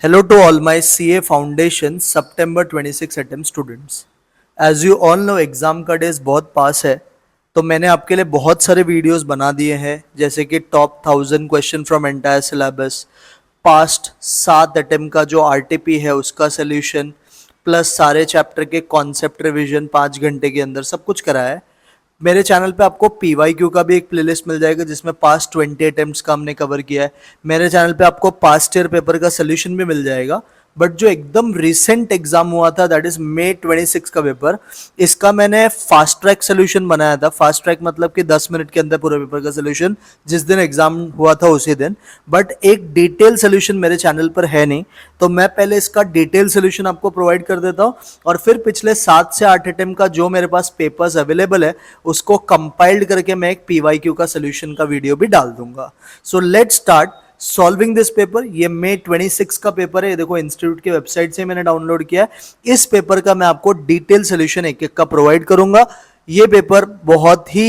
Hello to all my CA Foundation September 26 attempt students. As you all know exam का days बहुत पास है, तो मैंने आपके लिए बहुत सारे वीडियोस बना दिए हैं, जैसे कि top 1000 question from entire syllabus, past 7 attempt का जो RTP है उसका सोल्यूशन, प्लस सारे चैप्टर के कॉन्सेप्ट रिवीजन 5 घंटे के अंदर सब कुछ कराया है। मेरे चैनल पे आपको PYQ का भी एक प्लेलिस्ट मिल जाएगा जिसमें पास्ट 20 अटेम्प्ट्स का हमने कवर किया है। मेरे चैनल पे आपको पास्ट ईयर पेपर का सोल्यूशन भी मिल जाएगा, बट जो एकदम रिसेंट एग्जाम हुआ था दैट इज May 26 का पेपर, इसका मैंने फास्ट ट्रैक सोल्यूशन बनाया था। फास्ट ट्रैक मतलब कि 10 मिनट के अंदर पूरे पेपर का सोल्यूशन, जिस दिन एग्जाम हुआ था उसी दिन। बट एक डिटेल सोल्यूशन मेरे चैनल पर है नहीं, तो मैं पहले इसका डिटेल सोल्यूशन आपको प्रोवाइड कर देता हूँ और फिर पिछले 7 से 8 अटेम्प्ट का जो मेरे पास पेपर्स अवेलेबल है उसको कंपाइल्ड करके मैं एक PYQ का सोल्यूशन का वीडियो भी डाल दूंगा। सो let's start solving this paper. ये May 26 का पेपर है, ये देखो इंस्टीट्यूट की वेबसाइट से मैंने डाउनलोड किया है। इस पेपर का मैं आपको डिटेल सोल्यूशन एक एक का प्रोवाइड करूंगा। ये पेपर बहुत ही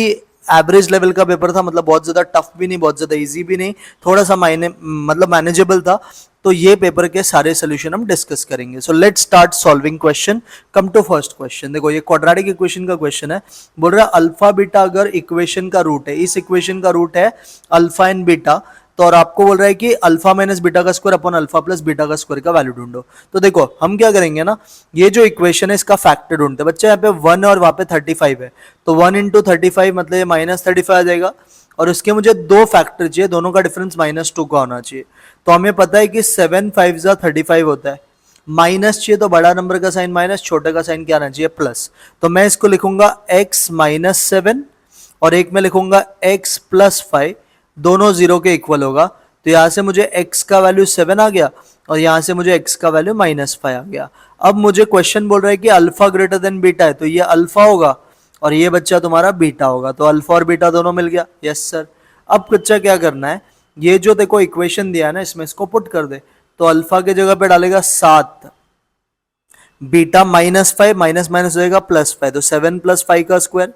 एवरेज लेवल का पेपर था, मतलब बहुत ज्यादा टफ भी नहीं, बहुत ज्यादा इजी भी नहीं, थोड़ा सा मतलब मैनेजेबल था। तो ये पेपर के सारे सोल्यूशन हम डिस्कस करेंगे। So let's start solving question. Come to first question. देखो ये क्वाड्रेटिक इक्वेशन का क्वेश्चन है। बोल रहा है अल्फा बीटा अगर इक्वेशन का रूट है, इस इक्वेशन का रूट है अल्फा एंड बीटा, तो और आपको बोल रहा है कि अल्फा माइनस बीटा का square upon alpha plus beta का स्क्वायर का वैल्यू ढूंढो। तो देखो हम क्या करेंगे ना, ये जो इक्वेशन है इसका फैक्टर ढूंढते हैं। बच्चा यहाँ पे 1 और वहां पे 35 है, तो 1 इंटू 35 मतलब ये -35 आ जाएगा, और उसके मुझे दो फैक्टर चाहिए, दोनों का डिफरेंस -2 का होना चाहिए। तो हमें पता है कि 7 5 35 होता है, माइनस चाहिए तो बड़ा नंबर का साइन माइनस, छोटे का साइन क्या आना चाहिए प्लस। तो मैं इसको लिखूंगा x माइनस 7 और एक में लिखूंगा x प्लस 5, दोनों जीरो के इक्वल होगा। तो यहां से मुझे x का वैल्यू 7 आ गया और यहां से मुझे x का वैल्यू -5 आ गया। अब मुझे क्वेश्चन बोल रहा है कि अल्फा ग्रेटर देन बीटा है, तो ये अल्फा होगा और ये बच्चा तुम्हारा बीटा होगा, तो अल्फा और बीटा दोनों मिल गया। Yes sir. अब बच्चा क्या करना है, ये जो देखो इक्वेशन दिया है ना, इसमें इसको पुट कर दे। तो अल्फा के जगह पे डालेगा 7, बीटा -5, माइनस माइनस हो जाएगा +5, तो 7 + 5 का square,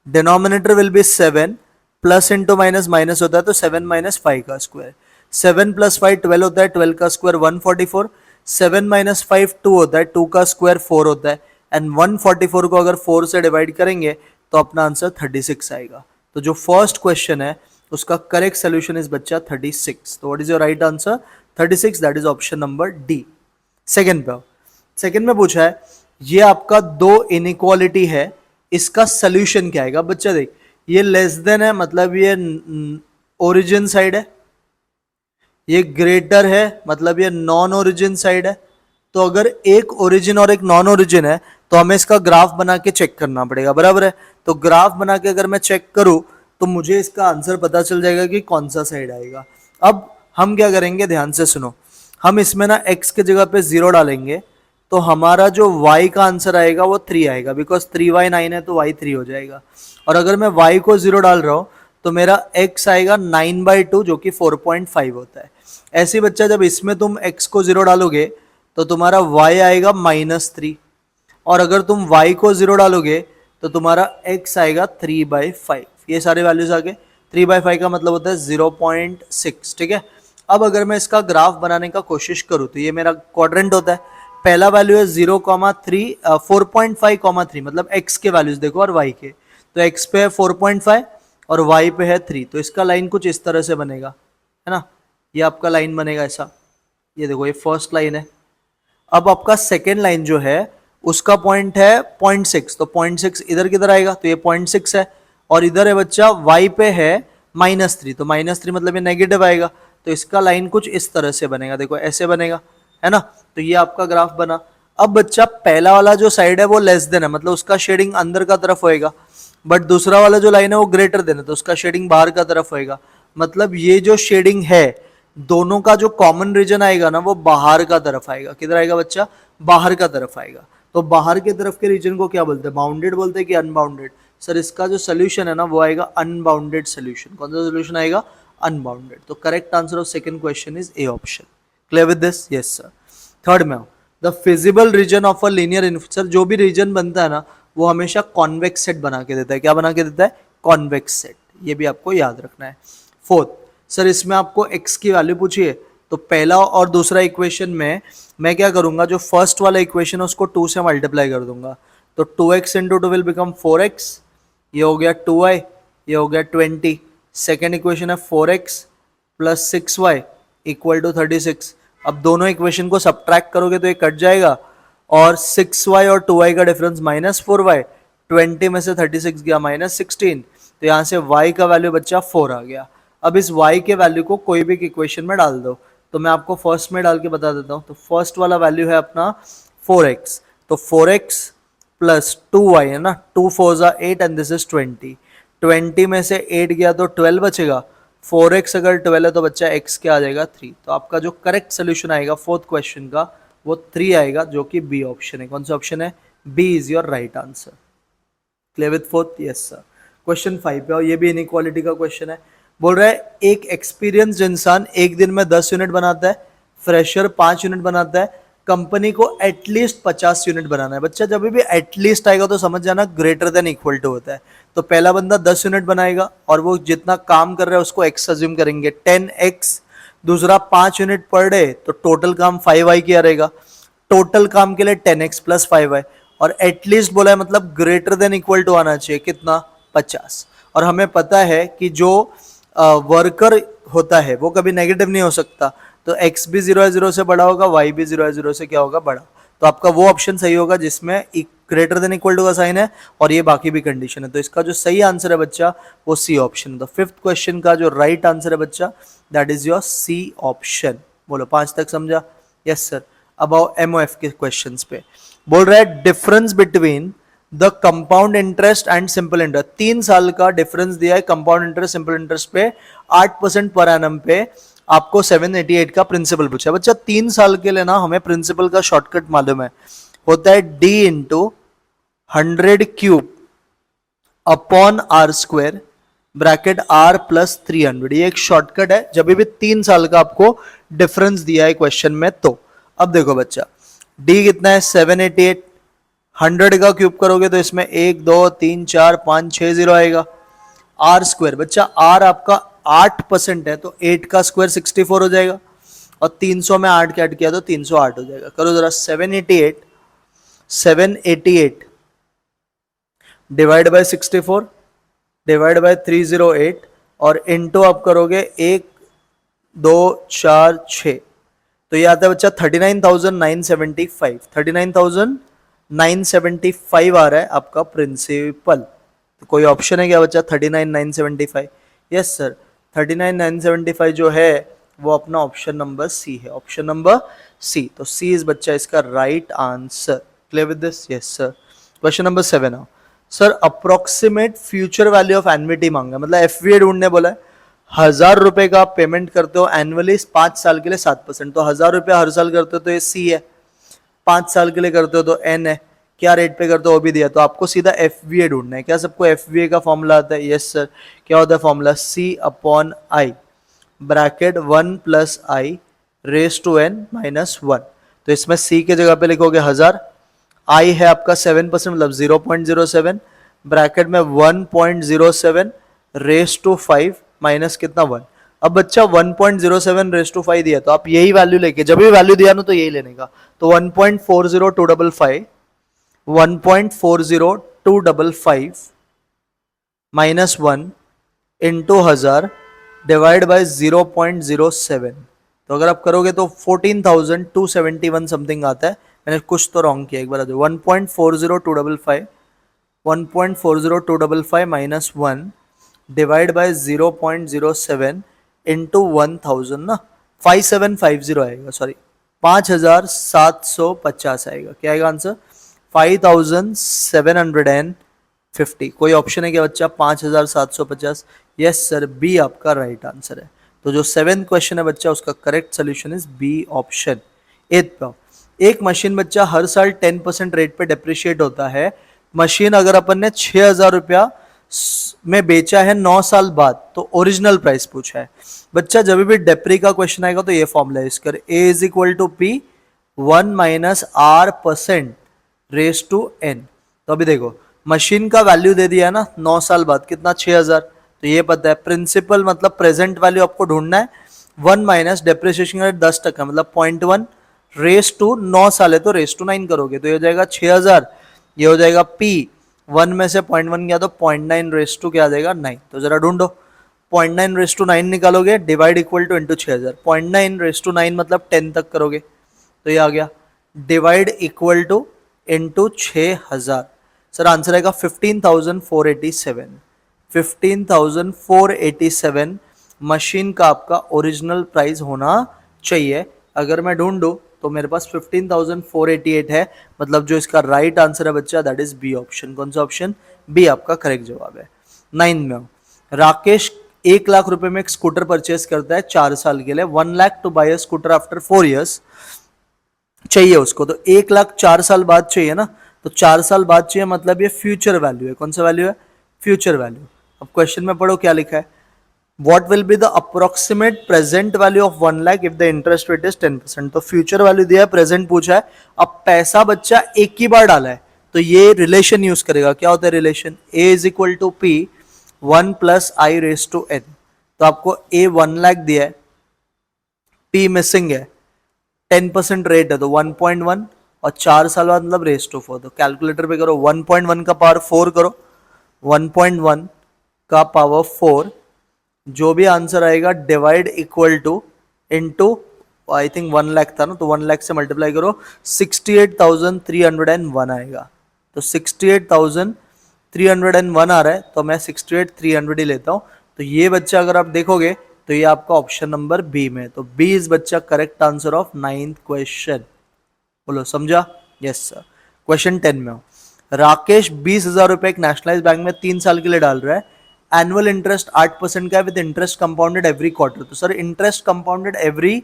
denominator will be 7, plus into minus minus होता है तो 7 - 5 का स्क्वायर, 7 + 5 12 होता है, 12 का स्क्वायर 144, 7 - 5 2 होता है, 2 का स्क्वायर 4 होता है, एंड 144 को अगर 4 से डिवाइड करेंगे तो अपना आंसर 36 आएगा। तो जो फर्स्ट क्वेश्चन है उसका करेक्ट सोल्यूशन इज बच्चा 36। तो what is your right answer? 36, that is option number D. Second पे, सेकेंड में पूछा है ये आपका दो इनइक्वालिटी है, इसका सोल्यूशन क्या आएगा? बच्चा देख, ये लेस देन है मतलब ये ओरिजिन साइड है, ये ग्रेटर है मतलब ये नॉन ओरिजिन साइड है। तो अगर एक ओरिजिन और एक नॉन ओरिजिन है तो हमें इसका ग्राफ बना के चेक करना पड़ेगा, बराबर है। तो ग्राफ बना के अगर मैं चेक करूं तो मुझे इसका आंसर पता चल जाएगा कि कौन सा साइड आएगा। अब हम क्या करेंगे, ध्यान से सुनो, हम इसमें ना x के जगह पे 0 डालेंगे तो हमारा जो y का आंसर आएगा वो 3 आएगा, बिकॉज 3y 9 है तो y 3 हो जाएगा। और अगर मैं y को 0 डाल रहा हूं तो मेरा x आएगा 9/2 जो कि 4.5 होता है। ऐसे बच्चा जब इसमें तुम x को 0 डालोगे तो तुम्हारा y आएगा -3, और अगर तुम y को 0 डालोगे तो तुम्हारा x आएगा 3/5। ये सारे वैल्यूज आ गए। 3/5 का मतलब होता है 0.6, ठीक है। अब अगर मैं इसका ग्राफ बनाने का कोशिश करूं तो ये मेरा क्वाड्रेंट होता है। पहला वैल्यू है 0,3 4.5,3, मतलब x के वैल्यूज देखो और y के। तो x पे है 4.5 और y पे है 3, तो इसका लाइन कुछ इस तरह से बनेगा, है ना। ये आपका लाइन बनेगा ऐसा, ये देखो ये फर्स्ट लाइन है। अब आपका सेकेंड लाइन जो है उसका पॉइंट है 0.6, तो 0.6 इधर किधर आएगा, तो ये 0.6 है, और इधर है बच्चा y पे है -3, तो -3 मतलब ये नेगेटिव आएगा। तो इसका लाइन कुछ इस तरह से बनेगा, देखो ऐसे बनेगा, है ना। तो ये आपका ग्राफ बना। अब बच्चा पहला वाला जो साइड है वो लेस देन है, मतलब उसका शेडिंग अंदर का तरफ होएगा, बट दूसरा वाला जो लाइन है वो ग्रेटर देन है तो उसका शेडिंग बाहर का तरफ होएगा। मतलब ये जो शेडिंग है दोनों का जो कॉमन रीजन आएगा ना वो बाहर का तरफ आएगा। किधर आएगा बच्चा? बाहर का तरफ आएगा। तो बाहर के तरफ के रीजन को क्या बोलते हैं? बाउंडेड बोलते हैं कि अनबाउंडेड? सर इसका जो सोल्यूशन है ना वो आएगा अनबाउंडेड सोल्यूशन। कौन सा सोल्यूशन आएगा? अनबाउंडेड। तो correct answer of second question is A option. Clear with this? Yes sir. Third में the feasible region of a linear sir जो भी रीजन बनता है ना वो हमेशा कॉन्वेक्स सेट बना के देता है। क्या बना के देता है? Convex set. ये भी आपको याद रखना है। फोर्थ, सर इसमें आपको x की वैल्यू पूछिए तो पहला और दूसरा इक्वेशन में मैं क्या करूंगा, जो फर्स्ट वाला इक्वेशन है उसको 2 से मल्टीप्लाई कर दूंगा, तो 2x into two will become 4x, ये हो गया 2y, ये हो गया 20। सेकेंड इक्वेशन है 4x plus 6y equal to 36। अब दोनों इक्वेशन को सब्ट्रैक्ट करोगे तो ये कट जाएगा और 6y और 2y का डिफरेंस -4y, 20 में से 36 गया -16, तो यहाँ से y का वैल्यू बच्चा 4 आ गया। अब इस y के वैल्यू को कोई भी इक्वेशन में डाल दो, तो मैं आपको फर्स्ट में डाल के बता देता हूँ। तो फर्स्ट वाला वैल्यू है अपना 4x, तो 4x प्लस 2y है ना, 2 4 जा 8 एंड दिस इज 20। 20 में से 8 गया तो 12 बचेगा, 4x अगर 12 है तो बच्चा x क्या आ जाएगा 3। तो आपका जो करेक्ट सोल्यूशन आएगा फोर्थ क्वेश्चन का वो 3 आएगा, जो कि बी ऑप्शन है। कौन सा ऑप्शन है? B is your right answer. Clear with fourth? Yes sir. Question 5 पे, और ये भी इनइक्वालिटी का क्वेश्चन है। बोल रहा है एक एक्सपीरियंस्ड इंसान एक दिन में 10 यूनिट बनाता है, फ्रेशर 5 यूनिट बनाता है, कंपनी को एटलीस्ट 50 यूनिट बनाना है। बच्चा जब भी एटलीस्ट आएगा तो समझ जाना ग्रेटर देन इक्वल टू होता है। तो पहला बंदा 10 यूनिट बनाएगा और वो जितना काम कर रहा है उसको एक्स अज्यूम करेंगे 10x, दूसरा 5 यूनिट पर डे, तो टोटल काम 5y किया रहेगा। टोटल काम के लिए 10x प्लस 5y, और एटलीस्ट बोला है मतलब ग्रेटर देन इक्वल टू आना चाहिए कितना? 50। और हमें पता है कि जो वर्कर होता है वो कभी नेगेटिव नहीं हो सकता, तो x भी 0 है 0 से बड़ा होगा, y भी 0 है 0 से क्या होगा? बड़ा। तो आपका वो ऑप्शन सही होगा जिसमें ग्रेटर देन इक्वल टू का साइन है और ये बाकी भी कंडीशन है। तो इसका जो सही आंसर है बच्चा वो सी ऑप्शन। तो फिफ्थ क्वेश्चन का जो राइट आंसर है बच्चा that is your C option. बोलो 5 तक समझा? Yes sir. अब आओ MOF के क्वेश्चंस पे। बोल रहा है difference between the compound interest and simple interest. 3 साल का डिफरेंस दिया है कंपाउंड इंटरेस्ट सिंपल इंटरेस्ट पे 8% पर एनम पे। आपको 788 का प्रिंसिपल पूछा है। बच्चा 3 साल के लिए ना हमें प्रिंसिपल का शॉर्टकट मालूम है, होता है d into 100 cube upon R square bracket r plus 300। ये एक शॉर्टकट है जब भी 3 साल का आपको डिफरेंस दिया है क्वेश्चन में। तो अब देखो बच्चा d कितना है? 788। 100 का क्यूब करोगे तो इसमें 1 2 3 4 5 6 0 आएगा। r स्क्वायर, बच्चा r आपका 8% है तो 8 का स्क्वायर 64 हो जाएगा, और 300 में 8 के ऐड किया तो 308 हो जाएगा। करो जरा 788 डिवाइड बाय 64 डिवाइड बाय 308 और इनटू आप करोगे 1 2 4 6, तो ये आता है बच्चा 39,975। 39,975 आ रहा है आपका प्रिंसिपल। तो कोई ऑप्शन है क्या बच्चा? 39,975। यस सर, 39,975 जो है वो अपना ऑप्शन नंबर सी है। ऑप्शन नंबर सी, तो सी इज बच्चा इसका right answer. Clear with this? Yes sir. Question number 7 आओ। Sir approximate future value of annuity मांगा, मतलब FVA ढूंढने बोला है। 1000 रुपए का आप पेमेंट करते हो एनुअली 5 साल के लिए 7%, तो 1000 रुपया हर साल करते हो तो ये सी है, 5 साल के लिए करते हो तो एन है, क्या रेट पे करते हो वो भी दिया। तो आपको सीधा FVA ढूंढना है। क्या सबको FVA का फॉर्मूला आता है? Yes sir. क्या होता है formula? C upon I bracket 1 plus I raise to n minus 1। तो इसमें C के जगह पे लिखोगे 1000, I है आपका 7% मतलब 0.07 ब्रैकेट में 1.07 रेस टू 5 माइनस कितना 1। अब बच्चा 1.07 रेस टू 5 दिया तो आप यही वैल्यू लेके, जब भी वैल्यू दिया ना तो यही लेने का। तो 1.40255 1.40255 माइनस 1 इंटू 1000 डिवाइड बाय 0.07। तो अगर आप करोगे तो 14,271 समथिंग आता है। मैंने कुछ तो रॉन्ग किया, एक बार 1.40255 1.40255 माइनस 1 डिवाइड बाय 0.07 इंटू 1000 ना 5750 आएगा, सॉरी 5750 आएगा। क्या आएगा आंसर? 5750। कोई ऑप्शन है क्या बच्चा? 5750। यस सर, बी आपका राइट आंसर है। तो जो 7th क्वेश्चन है बच्चा उसका correct solution is B option. 8th पे, एक मशीन बच्चा हर साल 10% रेट पे डेप्रिशिएट होता है। मशीन अगर अपन ने 6000 रुपया में बेचा है 9 साल बाद तो ओरिजिनल प्राइस पूछा है। बच्चा जब भी डेप्री का क्वेश्चन आएगा तो ये फॉर्मूला यूज कर, A is equal to P 1 minus R% raise to n। तो अभी देखो मशीन का वैल्यू दे दिया है ना 9 साल बाद कितना 6000, तो ये पता है। प्रिंसिपल मतलब प्रेजेंट वैल्यू आपको ढूंढना है, 1 माइनस डेप्रिसिएशन रेट 10% मतलब 0.1 रेस टू 9 साल है तो रेस टू 9 करोगे तो ये हो जाएगा 6000, ये हो जाएगा पी 1 में से 0.1 गया तो 0.9 रेस टू क्या आ जाएगा 9। तो जरा ढूंढो 0.9 रेस टू 9 निकालोगे divide equal to into 6000, 0.9 raise to 9 मतलब 10 तक करोगे तो ये आ गया divide equal to into 6000। Sir answer आएगा 15,487। 15,487 मशीन का आपका ओरिजिनल प्राइस होना चाहिए। अगर मैं ढूंढूं तो मेरे पास 15,488 है, मतलब जो इसका राइट आंसर है बच्चा दैट इज बी ऑप्शन। कौन सा ऑप्शन? बी आपका करेक्ट जवाब है। 9 में राकेश 1 लाख रुपए में एक स्कूटर परचेस करता है 4 साल के लिए। 1 lakh to buy a scooter after 4 years चाहिए उसको, तो 1 लाख 4 साल बाद चाहिए ना, तो 4 साल बाद चाहिए मतलब ये फ्यूचर वैल्यू है। कौन सा वैल्यू है? Future value. अब क्वेश्चन में पढ़ो क्या लिखा है, what will be the approximate present value of 1 lakh if the interest rate is 10%। तो फ्यूचर वैल्यू दिया है, प्रेजेंट पूछा है। अब पैसा बच्चा एक ही बार डाला है तो ये रिलेशन यूज करेगा। क्या होता है relation? A is equal to P 1 plus I raise to N. तो आपको ए 1 लाख दिया है, पी मिसिंग है, 10% रेट है तो 1.1 और 4 साल बाद मतलब रेस टू 4। तो कैलकुलेटर पे करो 1.1 का पावर 4 करो, 1.1 का पावर 4 जो भी आंसर आएगा divide equal to into I think 1 lakh था ना, तो 1 लाख से मल्टीप्लाई करो 68,301 आएगा। तो 68,301 आ रहा है तो मैं 68,300 ही लेता हूं। तो ये बच्चा अगर आप देखोगे तो ये आपका ऑप्शन नंबर बी में, तो बी इज बच्चा correct answer of 9th question. बोलो समझा? Yes sir. क्वेश्चन 10 में राकेश 20,000 रुपए एक नेशनलाइज बैंक में 3 साल के लिए डाल रहा है। एनुअल इंटरेस्ट 8% का है with interest compounded every quarter. तो sir interest compounded every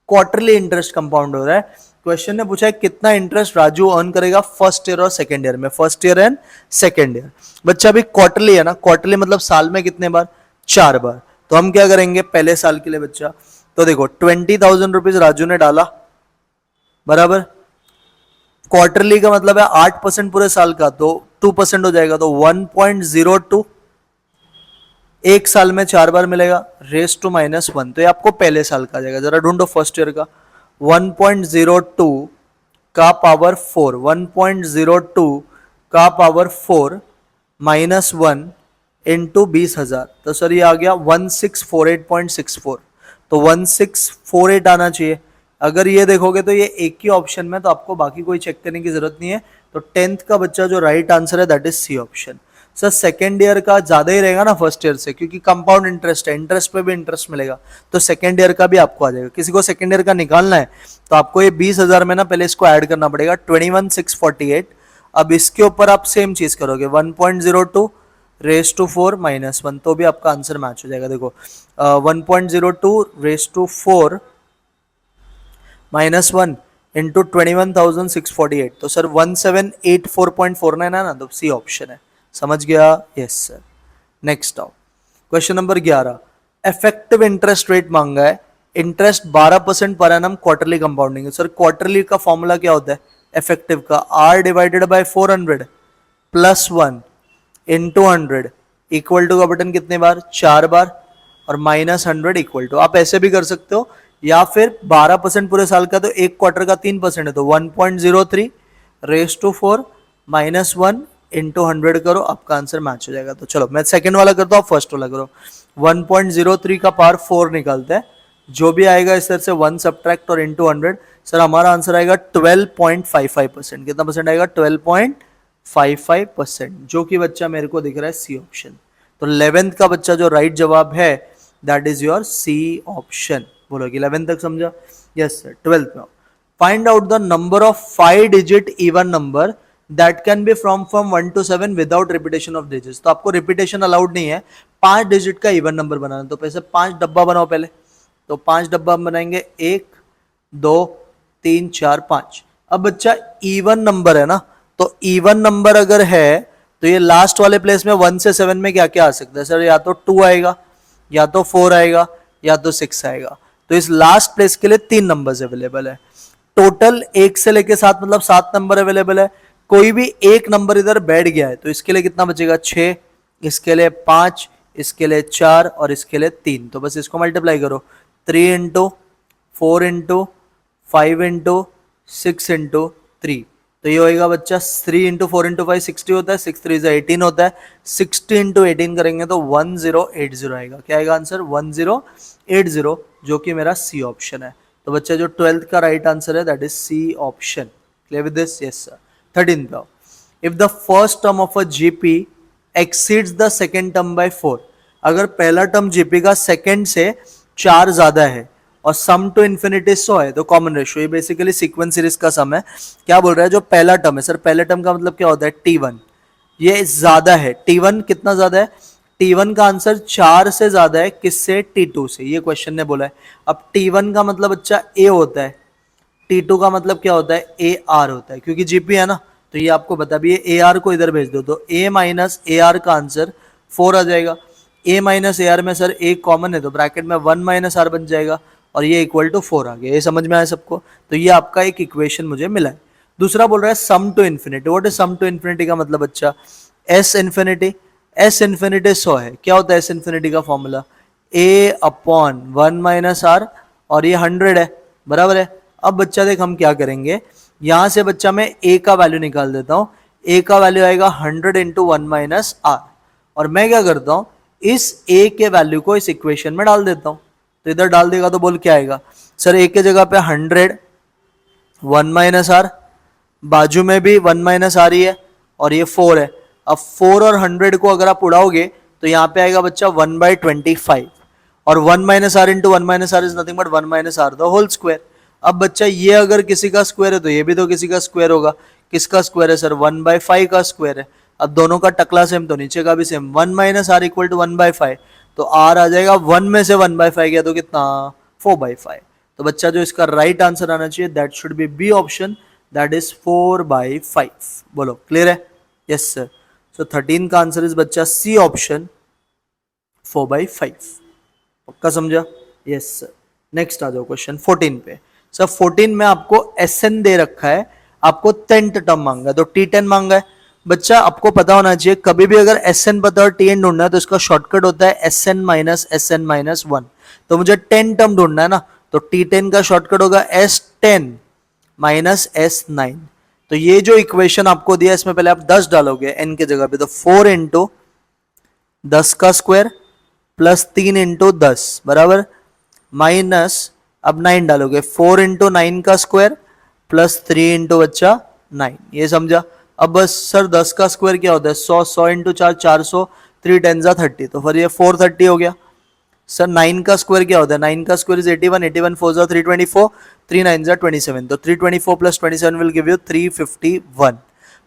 quarterly interest compound हो रहा है। क्वेश्चन ने पूछा है कितना इंटरेस्ट राजू अर्न करेगा फर्स्ट ईयर और सेकेंड ईयर में, first year and second year. बच्चा अभी क्वार्टरली है ना, क्वार्टरली मतलब साल में कितने बार? 4 बार। तो हम क्या करेंगे पहले साल के लिए बच्चा, तो देखो 20,000 रुपीज राजू ने डाला बराबर, क्वार्टरली का मतलब है 8% पूरे साल का, तो 2% हो जाएगा तो 1.02 एक साल में 4 बार मिलेगा रेस टू -1। तो ये आपको पहले साल का आ जाएगा। जरा ढूंढो फर्स्ट ईयर का 1.02 का पावर 4, 1.02 का पावर 4 -1 इंटू 20,000। तो सर ये आ गया 1648.64। तो 1648 आना चाहिए। अगर ये देखोगे तो ये एक ही ऑप्शन में, तो आपको बाकी कोई चेक करने की जरूरत नहीं है। तो 10th का बच्चा जो राइट आंसर है that is C option. Sir second year का ज्यादा ही रहेगा ना फर्स्ट ईयर से, क्योंकि कंपाउंड इंटरेस्ट है, इंटरेस्ट पे भी इंटरेस्ट मिलेगा, तो सेकेंड ईयर का भी आपको आ जाएगा। किसी को सेकेंड ईयर का निकालना है तो आपको ये 20,000 में ना पहले इसको ऐड करना पड़ेगा 21,648। अब इसके ऊपर आप सेम चीज करोगे 1.02 रेस टू 4 -1, तो भी आपका आंसर मैच हो जाएगा। देखो 1.02 रेस टू 4 -1 इंटू 21,648, तो सर 1784.49 है ना, तो सी ऑप्शन है। समझ गया? Yes sir. नेक्स्ट आओ question number 11। Effective interest rate मांगा है, interest 12% per annum quarterly compounding. Sir quarterly का फॉर्मूला क्या होता है इफेक्टिव का? R divided by 400 plus 1 into 100 equal to का बटन कितने बार? 4 बार, और -100 इक्वल टू। आप ऐसे भी कर सकते हो, या फिर 12% पूरे साल का तो एक क्वार्टर का 3% है, तो 1.03 रेस टू 4 -1 इंटू 100 करो, आपका आंसर मैच हो जाएगा। तो चलो मैं सेकंड वाला करता हूँ, फर्स्ट वाला करो। 1.03 का पावर 4 निकालते हैं, जो भी आएगा इस तरह से 1 सब्ट्रैक्ट और इंटू 100। सर हमारा आंसर आएगा 12.55%। कितना परसेंट आएगा? 12.55%, जो कि बच्चा मेरे को दिख रहा है सी ऑप्शन। तो 11th का बच्चा जो राइट जवाब है that is your C option. बोलो कि 11th तक समझा? Yes sir. 12th में find out the number of 5 digit even number that can be from 1 to 7 without repetition of digits. तो आपको रिपीटेशन अलाउड नहीं है, 5 डिजिट का इवन नंबर बनाना। तो पैसे 5 डब्बा बनाओ पहले, तो 5 डब्बा हम बनाएंगे, 1 2 3 4 5। अब बच्चा इवन नंबर है ना, तो इवन नंबर अगर है तो ये लास्ट वाले प्लेस में 1 से 7 में क्या क्या आ सकता है? सर या तो 2 आएगा, या तो 4 आएगा, या तो 6 आएगा। तो इस लास्ट प्लेस के लिए 3 नंबर्स अवेलेबल है। टोटल 1 से लेके 7 मतलब 7 नंबर अवेलेबल है। कोई भी एक नंबर इधर बैठ गया है तो इसके लिए कितना बचेगा? 6, इसके लिए 5, इसके लिए 4 और इसके लिए 3। तो बस इसको मल्टीप्लाई करो, 3 इंटू 4 इंटू 5 इंटू 6 इंटू 3, तो ये होएगा बच्चा 3 इंटू 4 इंटू 5 60 होता है, 6 3 18 होता है, 60 इंटू 18 करेंगे तो 1080 आएगा। क्या आएगा आंसर? 1080, जो कि मेरा सी ऑप्शन है। तो बच्चा जो 12th का राइट आंसर है that is C option. Clear with this? Yes sir. 13 पे आओ। If the first term of a GP exceeds the second term by 4, अगर पहला टर्म जीपी का सेकेंड से 4 ज्यादा है और सम टू इन्फिनिटी 100 है, तो कॉमन रेशियो, ये बेसिकली सीक्वेंस सीरीज का सम है। क्या बोल रहा है? जो पहला टर्म है सर, पहले टर्म का मतलब क्या होता है? T1, ये ज्यादा है। T1 कितना ज्यादा है? T1 का आंसर 4 से ज्यादा है, किससे? T2 से, ये क्वेश्चन ने बोला है। अब T1 का मतलब बच्चा A होता है, T2 का मतलब क्या होता है? AR होता है, क्योंकि जीपी है ना, तो ये आपको बता भी है। AR को इधर भेज दो तो A माइनस AR का आंसर 4 आ जाएगा। A माइनस AR में सर A कॉमन है तो ब्रैकेट में 1 माइनस R बन जाएगा और ये इक्वल टू 4 आ गया। ये समझ में आया सबको? तो ये आपका एक इक्वेशन मुझे मिला है। दूसरा बोल रहा है sum to infinity. What is sum to infinity का मतलब बच्चा? S infinity. S इन्फिनिटी 100 है। क्या होता है S इन्फिनिटी का formula? A upon 1 minus R, और ये 100 है, बराबर है। अब बच्चा देख हम क्या करेंगे, यहां से बच्चा मैं A का वैल्यू निकाल देता हूं। A का वैल्यू आएगा 100 इंटू 1 माइनस R, और मैं क्या करता हूं, इस A के वैल्यू को इस इक्वेशन में डाल देता हूं। तो इधर डाल देगा तो बोल क्या आएगा सर? A के जगह पे 100 1 माइनस R, बाजू में भी 1 माइनस R ही है, और ये 4 है। अब 4 और 100 को अगर आप उड़ाओगे तो यहाँ पे आएगा बच्चा 1/25, और 1 minus R into 1 minus R is nothing but 1 minus R the whole square. अब बच्चा ये अगर किसी का स्क्वायर है तो ये भी तो किसी का स्क्वायर होगा। किसका स्क्वायर है सर? 1/5 का स्क्वायर है। अब दोनों का टकला सेम तो नीचे का भी same. 1 minus R equal to 1/5, तो R आ जाएगा 1 में से 1/5 गया तो कितना? 4/5। तो बच्चा जो इसका राइट आंसर आना चाहिए that should be B option, that is 4/5। बोलो क्लियर है? Yes sir. सो 13 का आंसर इज बच्चा सी ऑप्शन 4/5। पक्का समझा? Yes sir. नेक्स्ट आ जाओ क्वेश्चन 14 पे। सर 14 में आपको SN दे रखा है, आपको 10th टर्म मांगा है, तो T10 मांगा है। बच्चा आपको पता होना चाहिए, कभी भी अगर SN पता और TN ढूंढना है तो इसका शॉर्टकट होता है SN माइनस SN माइनस 1। तो मुझे 10 टर्म ढूंढना है ना, तो T10 का शॉर्टकट होगा S10 माइनस S9। तो ये जो इक्वेशन आपको दिया इसमें पहले आप 10 डालोगे n के जगह पे, तो 4 इंटू 10 का स्क्वायर प्लस 3 इंटू 10 बराबर माइनस, अब 9 डालोगे, 4 इंटू 9 का स्क्वायर प्लस 3 इंटू बच्चा 9। ये समझा? अब बस सर 10 का स्क्वायर क्या होता है? 100, 100 इंटू 4 400, 3 10 30, तो फिर ये 430 हो गया। सर 9 का स्क्वायर क्या होता है? 9 का स्क्वायर इज 81, 81 4 324, 3 9 27, तो 324 प्लस 27 विल गिव यू 351।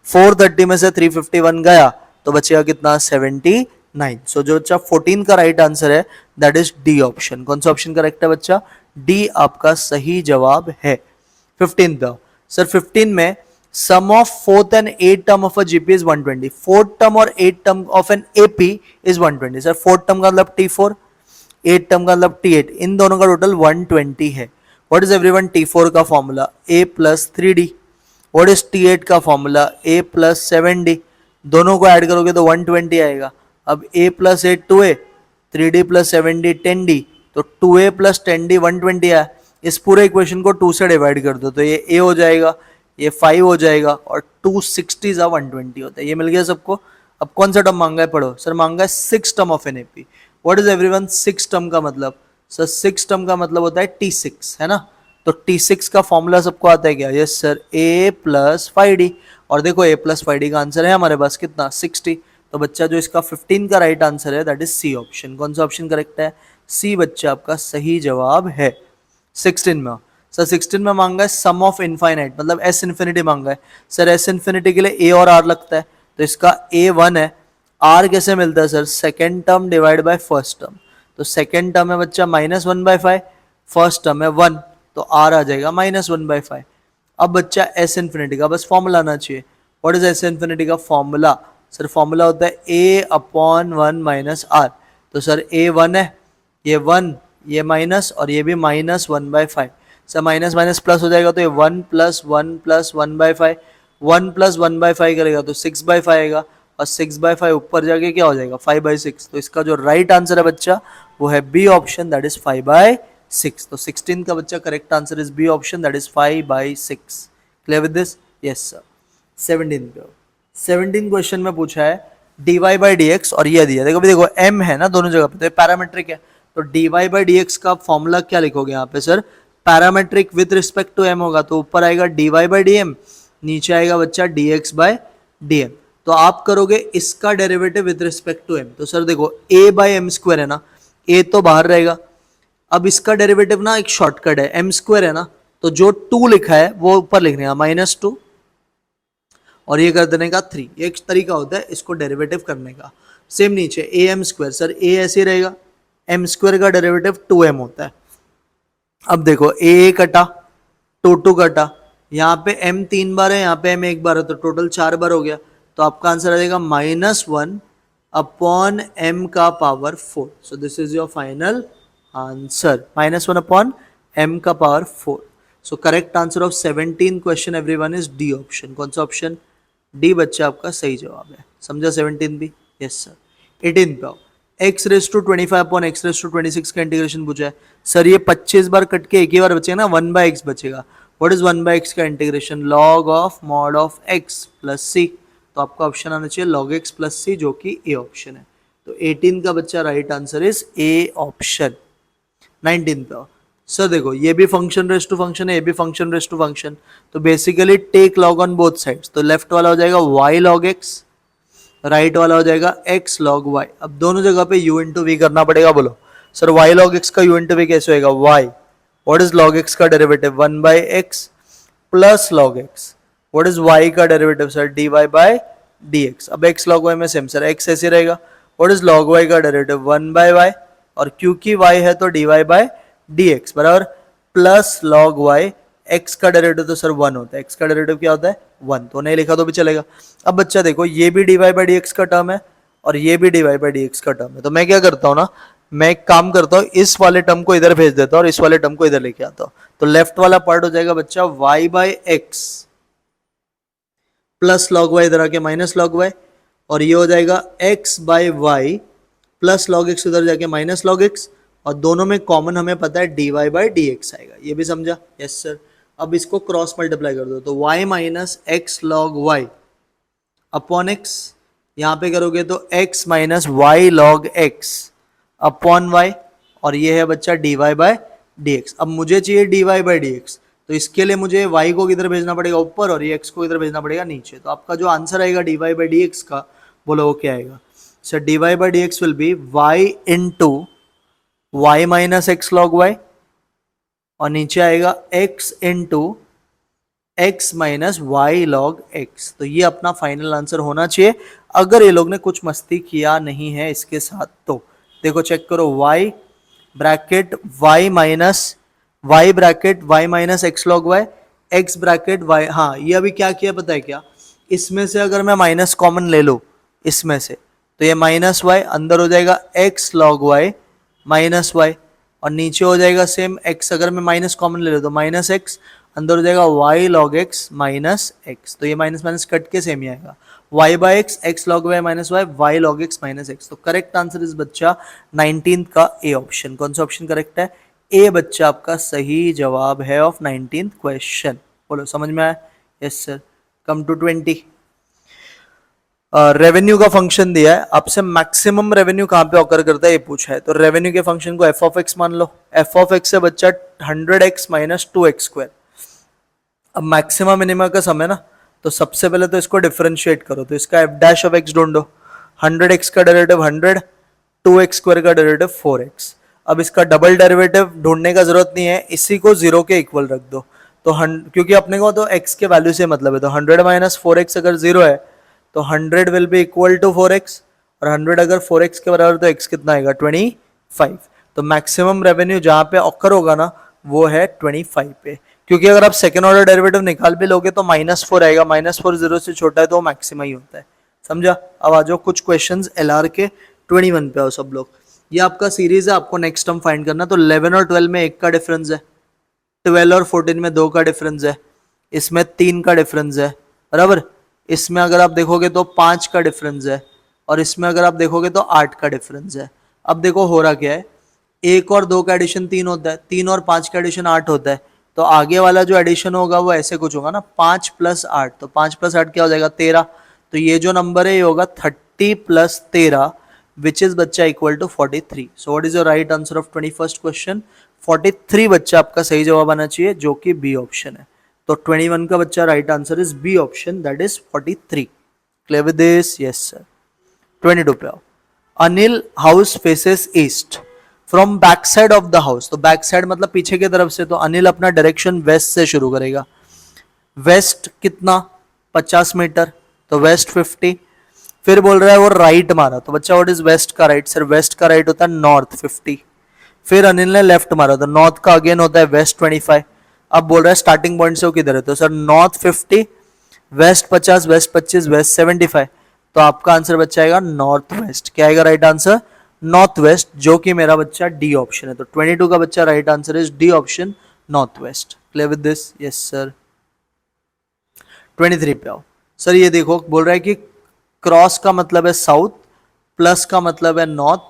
430 में से 351 गया तो बचेगा कितना? 79। सो जो बच्चा 14 का राइट आंसर है दैट इज डी ऑप्शन। कौन सा ऑप्शन करेक्ट है बच्चा? डी आपका सही जवाब है। 15 पे सर 15 में sum of fourth and eight term of a GP is 120। Fourth term और eight term of an AP is 120। Sir fourth term का मतलब T4, एट टर्म का मतलब T8, इन दोनों का टोटल 120 है। What is everyone? T4 का formula A plus 3D। What is T8 का फॉर्मूला? A plus 7D। दोनों को ऐड करोगे तो 120 आएगा। अब A plus 8 2A, 3D plus 7D 10D, तो 2A प्लस 10D 120 आया। इस पूरे इक्वेशन को 2 से डिवाइड कर दो तो ये A हो जाएगा, ये 5 हो जाएगा, और 260 120 होता है। ये मिल गया सबको। अब कौन सा टर्म मांगा है पढ़ो। सर मांगा है 6 term of an AP. What is everyone 6 term का मतलब? सर 6 टर्म का मतलब होता है T6, है ना। तो T6 का फॉर्मूला सबको आता है क्या? Yes sir, A plus 5D। और देखो A प्लस 5D का आंसर है हमारे पास कितना? 60। तो बच्चा जो इसका 15 का राइट आंसर है दैट इज सी ऑप्शन। कौन सा ऑप्शन करेक्ट है? सी बच्चा आपका सही जवाब है। 16 में सर 16 में मांगा है सम ऑफ इनफाइनाइट, मतलब S इन्फिनिटी मांगा है। सर S इन्फिनिटी के लिए A और R लगता है, तो इसका A 1 है। R कैसे मिलता है sir? Second term divide by first term. तो सेकेंड टर्म है बच्चा -1/5, फर्स्ट टर्म है 1, तो R आ जाएगा -1/5। अब बच्चा S इन्फिनिटी का बस फॉर्मूला आना चाहिए। व्हाट इज S इन्फिनिटी का फॉर्मूला? सर फॉर्मूला होता है A अपॉन 1 माइनस R। तो सर A 1 है, ये 1, ये माइनस, और ये भी -1/5। सर माइनस माइनस प्लस हो जाएगा तो ये 1 प्लस 1 प्लस 1/5, 1 प्लस 1/5 करेगा तो 6/5 आएगा, और 6/5 ऊपर जाके क्या हो जाएगा? 5/6। तो इसका जो राइट आंसर है बच्चा वो है बी ऑप्शन, दैट इज 5/6। 6, तो 16 का बच्चा correct answer is B option, that is 5/6। Clear with this? Yes sir. 17 पे 17 क्वेश्चन में पूछा है dy बाई डी एक्स, और ये दिया, देखो भी, देखो m है ना दोनों जगह पे, तो ये पैरामेट्रिक है, तो dy बाई डी एक्स का फॉर्मूला क्या लिखोगे यहाँ पे sir? Parametric with respect to m होगा, तो ऊपर आएगा dy बाई डी एम, नीचे आएगा बच्चा dx बाई डी एम। तो आप करोगे इसका derivative with respect to m, तो सर देखो a बाई एम स्क्वायर है ना, a तो बाहर रहेगा, अब इसका डेरिवेटिव ना एक शॉर्टकट है, एम स्क्वायर है ना, तो जो 2 लिखा है वो ऊपर लिखने का -2 और ये कर देने का 3। एक तरीका होता है इसको डेरिवेटिव करने का। सेम नीचे ए एम स्क्वायर, सर ए ऐसे रहेगा, एम स्क्वायर का डेरिवेटिव 2m होता है। अब देखो ए कटा, 2 कटा, यहाँ पे m 3 बार है, यहाँ पे m 1 बार है, तो टोटल 4 बार हो गया, तो आपका आंसर आ जाएगा -1 अपॉन m का power 4। So this is your final answer, -1 upon m का power 4। So correct answer of 17 question everyone is D option. कौन सा ऑप्शन? डी बच्चा आपका सही जवाब है। समझा 17 भी? Yes sir. 18 पे आओ, x raise to 25 upon x raise to 26 का इंटीग्रेशन पूछा है। सर ये 25 बार कट के एक ही बार बचेगा ना, 1/x बचेगा। व्हाट इज 1/x का integration? Log of mod of x plus C, तो आपका ऑप्शन आना चाहिए log x प्लस सी, जो कि ए ऑप्शन है। तो 18 का बच्चा right answer is A option. 19 पे आओ, सर देखो ये भी फंक्शन रेस टू फंक्शन है, ये भी फंक्शन रेस टू फंक्शन, तो basically take log on both sides, तो लेफ्ट वाला हो जाएगा y log x, राइट वाला हो जाएगा x log y। अब दोनों जगह पे u इंटू वी करना पड़ेगा। बोलो सर y log x का u इंटू वी कैसे होएगा? y, what is log x का derivative? 1/x plus log x, what is y का derivative sir? dy by dx। अब x log y में सेम सर, x ऐसे रहेगा, what is log y का derivative? 1/y, और क्योंकि y है तो dy बाई dx बराबर प्लस log y, x का डेरिवेटिव तो सर 1 होता है, x का डेरिवेटिव क्या होता है? 1, तो नहीं लिखा तो भी चलेगा। अब बच्चा देखो ये भी dy बाई dx का टर्म है और ये भी dy बाई dx का टर्म है, तो मैं क्या करता हूँ ना, मैं एक काम करता हूँ, इस वाले टर्म को इधर भेज देता हूँ और इस वाले टर्म को इधर लेके आता हूँ, तो लेफ्ट वाला पार्ट हो जाएगा बच्चा y by x plus log y, इधर आके माइनस log y, और ये हो जाएगा x by Y plus log x, उधर जाके माइनस log x, और दोनों में कॉमन हमें पता है dy बाई dx आएगा। ये भी समझा? Yes sir. अब इसको क्रॉस मल्टीप्लाई कर दो, तो y minus X log y upon x, यहाँ पे करोगे तो x minus Y log x अपॉन y, और ये है बच्चा dy बाई dx। अब मुझे चाहिए dy बाई dx, तो इसके लिए मुझे y को किधर भेजना पड़ेगा? ऊपर, और ये x को किधर भेजना पड़ेगा? नीचे। तो आपका जो आंसर आएगा dy बाई dx का, बोलो वो क्या आएगा sir? dy by dx will be y into y minus X log y, और नीचे आएगा x into X minus Y log x। तो ये अपना फाइनल आंसर होना चाहिए, अगर ये लोग ने कुछ मस्ती किया नहीं है इसके साथ। तो देखो चेक करो, y bracket y minus y bracket y minus X log y, x bracket y। हाँ, ये अभी क्या किया पता है क्या? इसमें से अगर मैं माइनस कॉमन ले लो इसमें से, तो ये माइनस y अंदर हो जाएगा x log y minus y, और नीचे हो जाएगा सेम x, अगर मैं माइनस कॉमन ले लो तो माइनस x, अंदर हो जाएगा y log x minus x। तो ये माइनस माइनस कट के सेम ही आएगा, y by x, x log y minus y, y log x minus x। तो करेक्ट आंसर इस बच्चा 19 का ए ऑप्शन। कौन सा ऑप्शन करेक्ट है? ए बच्चा आपका सही जवाब है ऑफ 19th क्वेश्चन। बोलो समझ में आया? Yes sir. Come to 20। Revenue का फंक्शन दिया है आपसे, मैक्सिमम रेवेन्यू कहां पे ऑकर करता है ये पूछा है, तो रेवेन्यू के फंक्शन को एफ ऑफ एक्स मान लो। एफ ऑफ एक्स है बच्चा 100x माइनस 2x स्क्वायर। अब मैक्सिमम मिनिमम का सम है ना, तो सबसे पहले तो इसको डिफरेंशिएट करो, तो इसका एफ डैश ऑफ एक्स ढूंढो। 100x का डेरिवेटिव 100, 2x स्क्वायर का डेरिवेटिव 4x। अब इसका डबल डेरिवेटिव ढूंढने का जरूरत नहीं है, इसी को 0 के इक्वल रख दो, तो क्योंकि अपने को तो x के वैल्यू से मतलब है, तो 100 माइनस 4x अगर 0 है तो 100 will be equal to 4x, और 100 अगर 4x के बराबर तो x कितना आएगा? 25। तो मैक्सिमम रेवेन्यू जहां पे ऑकर होगा ना वो है 25 पे, क्योंकि अगर आप सेकंड ऑर्डर डेरिवेटिव निकाल भी लोगे तो -4 आएगा, -4 0 से छोटा है तो मैक्सिमम ही होता है। समझा? अब आ जाओ कुछ क्वेश्चंस LR के 21 पे आओ सब लोग। ये आपका सीरीज है, आपको नेक्स्ट टर्म फाइंड करना। तो 11 और 12 में 1 का डिफरेंस है, 12 और 14 में 2 का डिफरेंस है, इसमें 3 का डिफरेंस है बराबर। इसमें अगर आप देखोगे तो 5 का डिफरेंस है, और इसमें अगर आप देखोगे तो 8 का डिफरेंस है। अब देखो हो रहा क्या है, एक और दो का एडिशन 3 होता है, 3 और 5 का एडिशन 8 होता है, तो आगे वाला जो एडिशन होगा वो ऐसे कुछ होगा ना, 5 + 8, तो 5 + 8 क्या हो जाएगा 13, तो ये जो नंबर है ये होगा 30 + 13 विच इज बच्चा equal to 43। So what is your right answer of 21st question? 43 बच्चा आपका सही जवाब आना चाहिए, जो कि बी ऑप्शन है। तो 21 का बच्चा right answer is B option, that is 43। Clear with this? Yes sir. 22 पे आओ। Anil house faces east from back side of the house, तो बैक साइड मतलब पीछे की तरफ से, तो अनिल अपना डायरेक्शन वेस्ट से शुरू करेगा। वेस्ट कितना? 50 मीटर, तो वेस्ट 50। फिर बोल रहा है वो राइट मारा, तो बच्चा व्हाट इज वेस्ट का राइट? सर वेस्ट का राइट होता है नॉर्थ 50। फिर अनिल ने लेफ्ट मारा, तो नॉर्थ का अगेन होता है वेस्ट 25। अब बोल रहा है स्टार्टिंग पॉइंट से वो किधर है, तो sir north 50, west 50, west 25, west 75, तो आपका आंसर बच्चा आएगा नॉर्थ वेस्ट। क्या आएगा राइट आंसर? नॉर्थ वेस्ट, जो कि मेरा बच्चा डी ऑप्शन है। तो 22 का बच्चा right answer is D option, north west. Clear with this? Yes sir. 23 पे आओ। सर ये देखो, बोल रहा है कि क्रॉस का मतलब है साउथ, प्लस का मतलब है नॉर्थ,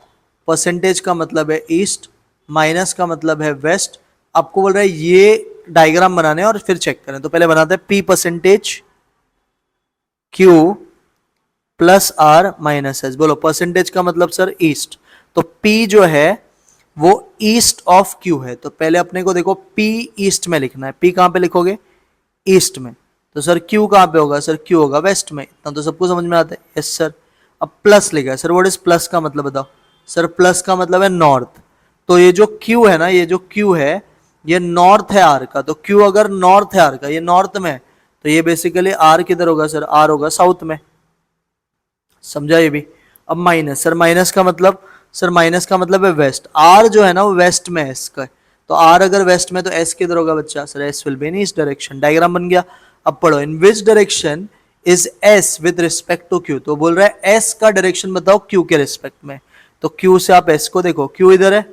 परसेंटेज का मतलब है ईस्ट, माइनस का मतलब है वेस्ट। आपको बोल रहा है ये डायग्राम बनाने और फिर चेक करें, तो पहले बनाते हैं P percentage Q plus R minus S। बोलो परसेंटेज का मतलब सर ईस्ट, तो P जो है वो ईस्ट ऑफ Q है, तो पहले अपने को देखो P ईस्ट में लिखना है। P कहां पे लिखोगे? ईस्ट में। तो सर Q कहां पे होगा? सर Q होगा वेस्ट में। इतना तो सबको समझ में आता है। Yes sir. अब प्लस लिखा है, सर व्हाट इज प्लस का मतलब बताओ? सर प्लस का मतलब है नॉर्थ, तो ये जो Q है ना, ये जो Q है ये नॉर्थ है R का, तो Q अगर नॉर्थ है R का, ये नॉर्थ में, तो ये बेसिकली R किधर होगा? सर R होगा साउथ में। समझा ये भी? अब माइनस, सर माइनस का मतलब? सर माइनस का मतलब है वेस्ट। R जो है ना वो वेस्ट में है इसका, तो R अगर वेस्ट में तो S किधर होगा बच्चा? Sir S will be in east direction. Diagram बन गया। अब पढ़ो, in which direction is S with respect to Q, तो बोल रहा है S का डायरेक्शन बताओ Q के रिस्पेक्ट में। तो Q से आप S को देखो, Q इधर है,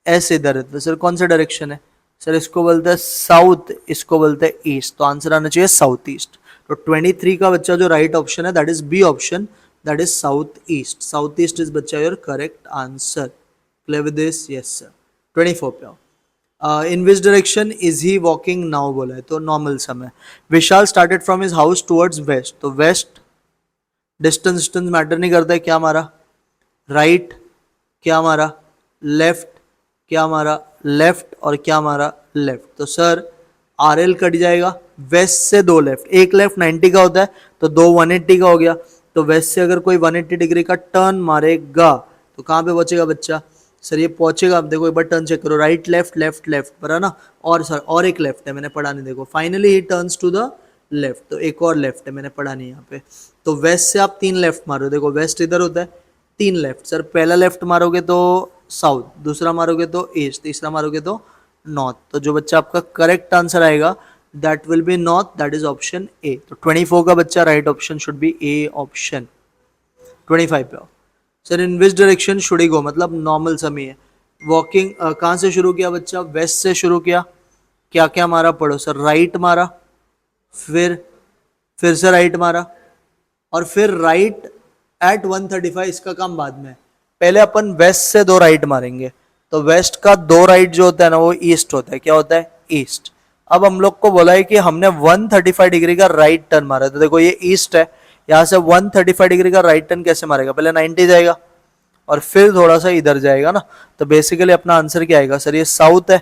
S इधर है, तो सर कौन सा डायरेक्शन है? सर इसको बोलते हैं साउथ, इसको बोलते हैं ईस्ट, तो आंसर आना चाहिए साउथ ईस्ट। तो 23 का बच्चा जो राइट ऑप्शन है that is B option, that is south east. South east is बच्चा your correct answer. Clear with this? Yes sir. 24 पे आओ। In which direction is he walking now बोला है, तो नॉर्मल समय। Vishal started from his house towards west, तो west distance distance matter नहीं करता है, क्या हमारा राइट, क्या हमारा लेफ्ट, क्या हमारा लेफ्ट, और क्या हमारा लेफ्ट, तो सर RL कट जाएगा, वेस्ट से दो लेफ्ट, एक लेफ्ट 90 का होता है तो दो 180 का हो गया, तो वेस्ट से अगर कोई 180 डिग्री का टर्न मारेगा तो कहाँ पे पहुंचेगा बच्चा? सर ये पहुंचेगा, आप देखो एक बार टर्न चेक करो, राइट लेफ्ट लेफ्ट लेफ्ट पर है ना, और सर और एक लेफ्ट है, मैंने पढ़ा नहीं, देखो finally he turns to the left, तो एक और लेफ्ट है, मैंने पढ़ा नहीं यहाँ पे। तो वेस्ट से आप 3 लेफ्ट मारो, देखो वेस्ट इधर होता है, 3 लेफ्ट, सर पहला लेफ्ट मारोगे तो साउथ, दूसरा मारोगे तो ईस्ट, तीसरा मारोगे तो नॉर्थ, तो जो बच्चा आपका करेक्ट आंसर आएगा that will be north, that is option A. तो 24 का बच्चा right option should be A option. 25 पे आओ। Sir in which direction should he go, मतलब नॉर्मल समय है, वॉकिंग कहाँ से शुरू किया बच्चा? वेस्ट से शुरू किया, क्या क्या मारा पढ़ो, सर राइट मारा, फिर से राइट मारा, और फिर राइट एट 135, इसका काम बाद में। पहले अपन वेस्ट से 2 राइट मारेंगे, तो वेस्ट का 2 राइट जो होता है ना वो ईस्ट होता है, क्या होता है? ईस्ट। अब हम लोग को बोला है कि हमने 135 डिग्री का राइट टर्न मारा है, तो देखो ये ईस्ट है, यहाँ से 135 डिग्री का राइट टर्न कैसे मारेगा? पहले 90 जाएगा और फिर थोड़ा सा इधर जाएगा ना, तो बेसिकली अपना आंसर क्या आएगा? सर ये साउथ है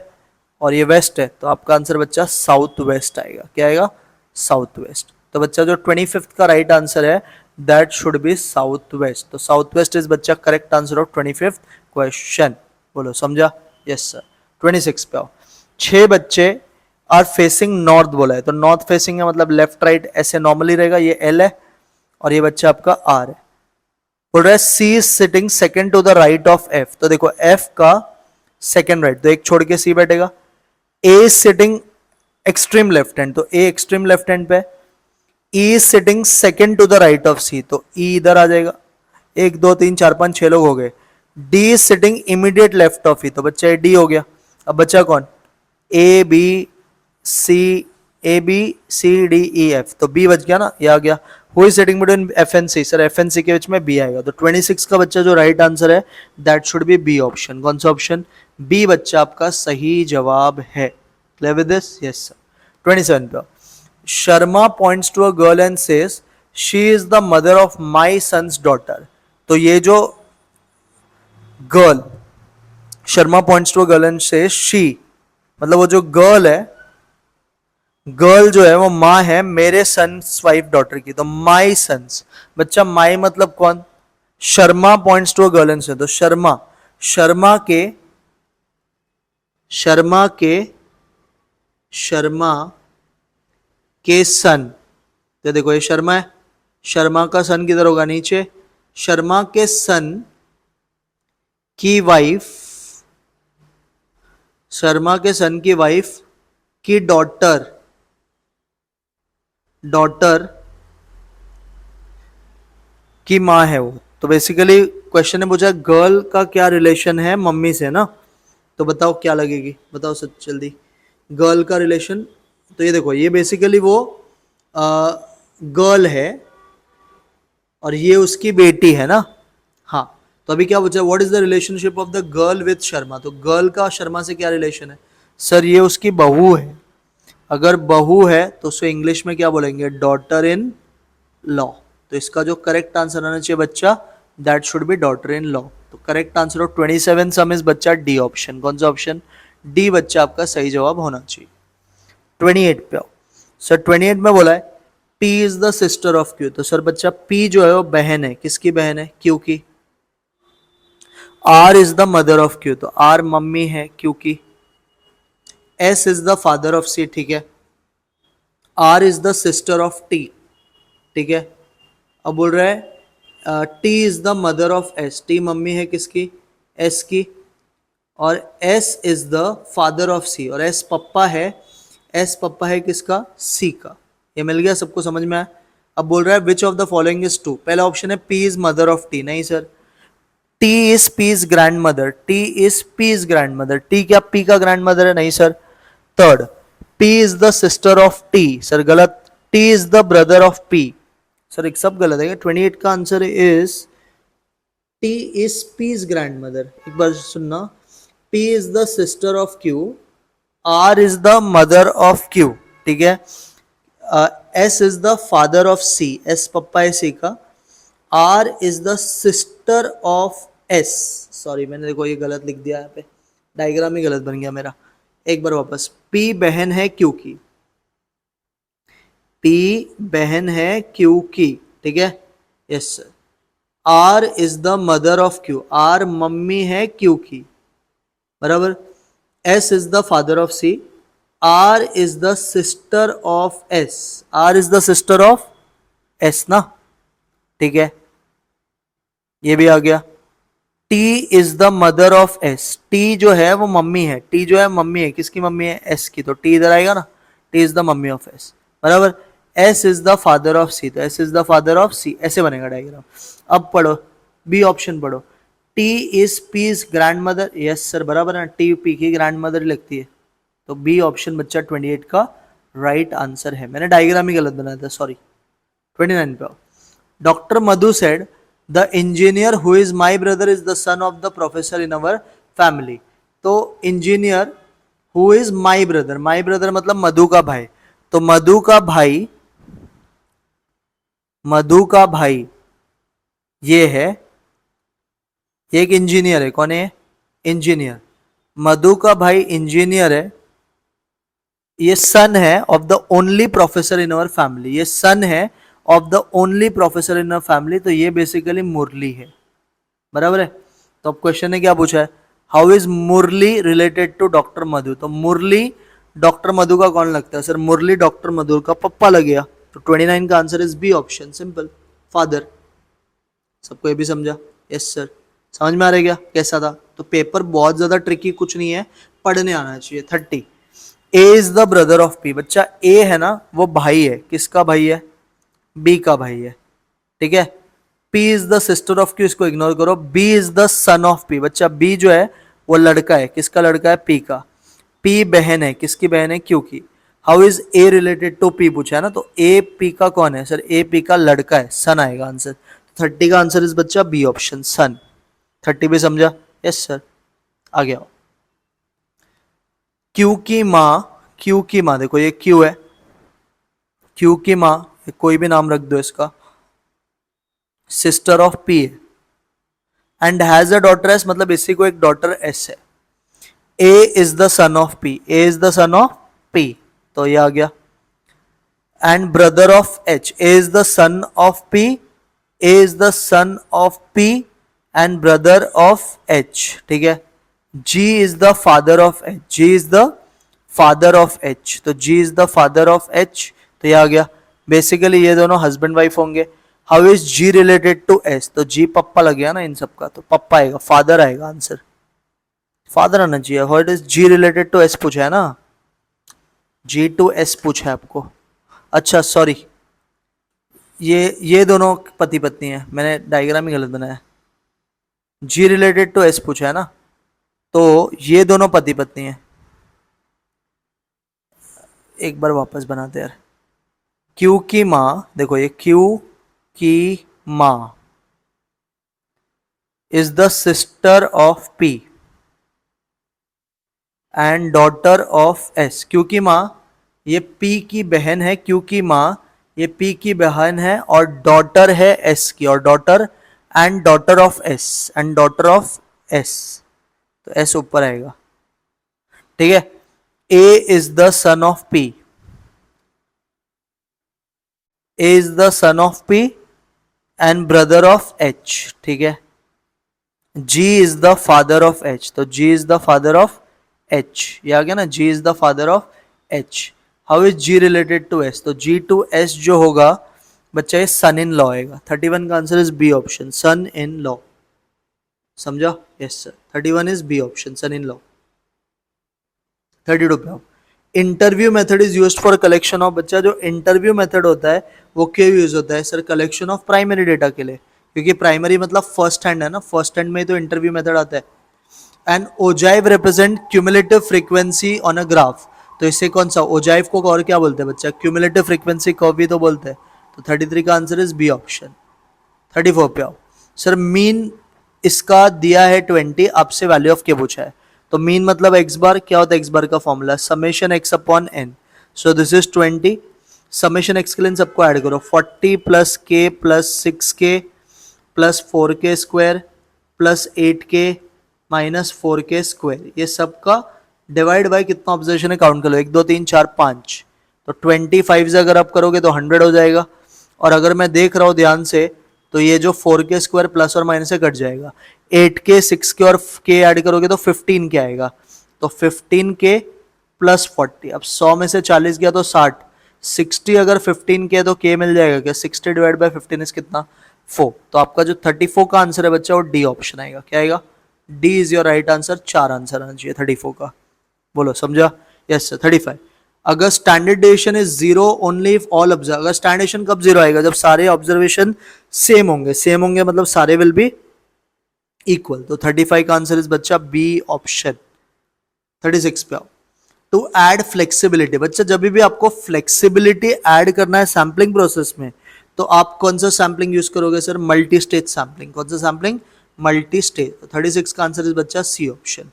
और ये वेस्ट है, तो आपका आंसर बच्चा साउथ वेस्ट आएगा। क्या आएगा? South west. तो बच्चा जो 25 का राइट आंसर है that should B south west, तो साउथ वेस्ट इज बच्चा correct answer of 25th question. बोलो समझा? Yes sir. 26 पे आओ। 6 बच्चे आर फेसिंग नॉर्थ बोला है, तो नॉर्थ फेसिंग है मतलब लेफ्ट राइट ऐसे नॉर्मली रहेगा, ये L है और ये बच्चा आपका R है। बोल रहा है C is sitting second to the right of F, तो देखो F का सेकंड राइट, तो एक छोड़ के C बैठेगा। A is sitting extreme left hand, तो A एक्सट्रीम लेफ्ट हैंड पे। E is sitting second to the right of C, तो E इधर आ जाएगा। 1 2 3 4 5 6 लोग हो गए। D is sitting immediate left of E, तो बच्चा D हो गया। अब बच्चा कौन? A B C D E F, तो B बच गया ना, ये आ गया। Who is sitting between F and C, sir F and C के बीच में बी आएगा, तो 26 का बच्चा जो राइट आंसर है that should be B option. कौन सा ऑप्शन? बी बच्चा आपका सही जवाब है। Clear with this? Yes sir. 27 पे Sharma points to a girl and says she is the mother of my son's daughter. तो ये जो girl, Sharma points to a girl and says she, मतलब वो जो गर्ल है, गर्ल जो है वो माँ है मेरे सन्स वाइफ डॉटर की, तो माई सन्स। बच्चा माई मतलब कौन? Sharma points to a girl and say, तो शर्मा, शर्मा के, शर्मा के, शर्मा के सन, तो देखो ये शर्मा है, शर्मा का सन किधर होगा? नीचे। शर्मा के सन की वाइफ, शर्मा के सन की वाइफ की डॉटर, डॉटर की माँ है वो। तो बेसिकली क्वेश्चन ने पूछा गर्ल का क्या रिलेशन है मम्मी से ना, तो बताओ क्या लगेगी, बताओ सच जल्दी। गर्ल का रिलेशन, तो ये देखो ये बेसिकली वो गर्ल है और ये उसकी बेटी है ना। हाँ, तो अभी क्या पूछा? What is the relationship of the girl with Sharma, तो गर्ल का शर्मा से क्या रिलेशन है? सर ये उसकी बहू है। अगर बहू है तो उसे इंग्लिश में क्या बोलेंगे? Daughter in law. तो इसका जो करेक्ट आंसर आना चाहिए बच्चा that should be daughter in law. तो correct answer of 27 sum is बच्चा डी ऑप्शन। कौन सा ऑप्शन? डी बच्चा आपका सही जवाब होना चाहिए। 28 पे आओ सर। 28 में बोला है P is the sister of Q, तो सर बच्चा P जो है वो बहन है, किसकी बहन है? Q की। R is the mother of Q, तो R मम्मी है Q की। S is the father of C, ठीक है। R is the sister of T, ठीक है। अब बोल रहा है T is the mother of S, T mummy है किसकी? S की। और S is the father of C, और S पप्पा है, S पप्पा है किसका? C का। ये मिल गया सबको, समझ में आया? अब बोल रहा है विच of the following is true. पहला ऑप्शन है P is mother of T, नहीं sir. T is P is grand mother, T is P is grand mother, T क्या P का ग्रैंड मदर है? नहीं sir. Third, P is the sister of T, sir गलत। T is the brother of P, sir एक सब गलत है। 28 का answer is T is P is grand mother. एक बार सुनना, P is the sister of Q, R is the mother of Q, ठीक है। S is the father of C, S पप्पा है C का। R is the sister of S, sorry मैंने देखो ये गलत लिख दिया यहाँ पे, डायग्राम ही गलत बन गया मेरा। एक बार वापस, P बहन है Q की, P बहन है Q की, ठीक है। Yes sir. R is the mother of Q, R mummy है Q की, बराबर। S is the father of C, R is the sister of S, R is the sister of S ना, ठीक है। ये भी आ गया। T is the mother of S, T जो है वो मम्मी है, T जो है मम्मी है, किसकी मम्मी है? S की, तो T इधर आएगा ना, T is the mummy of S, बराबर। S is the father of C, तो S is the father of C, ऐसे बनेगा डायग्राम। अब पढ़ो बी ऑप्शन पढ़ो, T is P is grand mother, yes sir बराबर है, T P की ग्रैंड मदर लगती है, तो बी ऑप्शन बच्चा 28 का राइट आंसर है। मैंने डायग्राम ही गलत बनाया था, सॉरी। 29 पे doctor Madhu said the engineer who is my brother is the son of the professor in our family. तो engineer who is my brother मतलब मधु का भाई, तो मधु का भाई ये है, ये एक इंजीनियर है। कौन है? इंजीनियर। मधु का भाई इंजीनियर है, ये सन है of the only professor in our family, ये सन है of the only professor in our family, तो ये बेसिकली मुरली है, बराबर है। तो अब क्वेश्चन ने क्या पूछा है, how is Murali related to doctor Madhu. तो मुरली डॉक्टर मधु का कौन लगता है? सर मुरली डॉक्टर मधु का पप्पा लगेगा, तो 29 का answer is B option, simple, father. सबको ये भी समझा? यस सर। समझ में आ रहा है क्या कैसा था? तो पेपर बहुत ज्यादा ट्रिकी कुछ नहीं है, पढ़ने आना चाहिए। 30, A is the brother of P. बच्चा ए है ना वो भाई है, किसका भाई है? बी का भाई है, ठीक है। P is the sister of Q, इसको इग्नोर करो। B is the son of P, बच्चा B जो है वो लड़का है, किसका लड़का है? P का। P बहन है, किसकी बहन है? Q की। How is A related to P पूछा है ना, तो ए पी का कौन है सर, ए पी का लड़का है, सन आएगा आंसर। 30 का आंसर इज बच्चा बी ऑप्शन सन। 30 भी समझा? Yes sir. आ गया। क्यू की माँ, क्यू की माँ देखो ये क्यू है, क्यू की माँ कोई भी नाम रख दो इसका, सिस्टर ऑफ पी है, and has a daughter S, मतलब इसी को एक डॉटर एस है। A is the son of P, A is the son of P, तो ये आ गया। And brother of H, A is the son of P, A is the son of P and brother of H, ठीक है। G is the father of H, G is the father of H, तो G is the father of H, तो ये आ गया। Basically ये दोनों husband wife होंगे। How is G related to S, तो जी पप्पा लग गया ना इन सबका, तो पप्पा आएगा, फादर आएगा आंसर, फादर आना चाहिए। How it is G related to S पूछा है ना, जी टू एस पूछा है आपको। अच्छा सॉरी, ये दोनों पति पत्नी है, मैंने डायग्राम ही गलत बनाया। जी रिलेटेड टू एस पूछा है ना, तो ये दोनों पति पत्नी है। एक बार वापस बनाते यार। क्यू की माँ देखो, ये क्यू की माँ is the sister of P and daughter of S. Q की माँ ये पी की बहन है, क्यू की माँ ये पी की बहन है और डॉटर है एस की, और daughter and daughter of S, and daughter of S, तो एस ऊपर आएगा, ठीक है। A is the son of P, A is the son of P and brother of H, ठीक है। G is the father of H, तो G is the father of H, ये आ गया ना, G is the father of H. How is G related to S, तो G to S जो होगा बच्चा ये सन इन लॉ आएगा। 31 का answer is B option son in law, समझा? Yes sir, 31 is B option son in law. 32 पे आओ। Interview method is used for collection of, बच्चा जो इंटरव्यू मेथड होता है वो क्यों यूज होता है sir, collection of primary data के लिए, क्योंकि प्राइमरी मतलब फर्स्ट हैंड है ना, फर्स्ट हैंड में तो इंटरव्यू मेथड आता है। And ogive represent cumulative frequency on a graph, तो इससे कौन सा ओजाइव को और क्या बोलते हैं बच्चा, क्यूमुलेटिव फ्रीक्वेंसी कर्व भी तो बोलते हैं, तो 33 का आंसर इज बी ऑप्शन। 34 पे आओ। सर मीन इसका दिया है 20, आपसे वैल्यू ऑफ के पूछा है, तो मीन मतलब एक्स बार, क्या होता है एक्स बार का formula, summation X upon N, so this is 20, summation X के लिए सबको ऐड करो, 40 plus K plus 6k plus 4k square plus 8k minus 4k square, ये सबका डिवाइड बाय कितना ऑब्जर्वेशन है काउंट कर लो, 1 2 3 4 5, तो 25 से अगर आप करोगे तो 100 हो जाएगा। और अगर मैं देख रहा हूँ ध्यान से तो ये जो 4k स्क्वायर प्लस और माइनस से कट जाएगा, 8k 6k और k ऐड करोगे तो 15k आएगा, तो 15k प्लस 40, अब 100 में से 40 गया तो 60, 60 अगर 15k तो k मिल जाएगा क्या, 60 डिवाइड बाय 15 इज कितना 4, तो आपका जो 34 का आंसर है बच्चा वो डी ऑप्शन आएगा, क्या आएगा, D is your right answer. 4 answer आना चाहिए 34 का, बोलो समझा? Yes sir. 35, अगर standard deviation is 0 only if all observe, अगर स्टैंडर्ड डेविएशन कब 0 आएगा, जब सारे ऑब्जर्वेशन सेम होंगे, सेम होंगे मतलब सारे विल बी इक्वल, तो 35 का आंसर इज बच्चा बी ऑप्शन। 36 पे आओ। टू ऐड फ्लेक्सिबिलिटी, बच्चा जब भी आपको फ्लेक्सिबिलिटी ऐड करना है सैम्पलिंग प्रोसेस में, तो आप कौन सा सैम्पलिंग यूज करोगे सर, मल्टी स्टेज सैम्पलिंग, कौन सा सैम्पलिंग, मल्टी स्टेज, तो 36 का आंसर इज बच्चा सी ऑप्शन।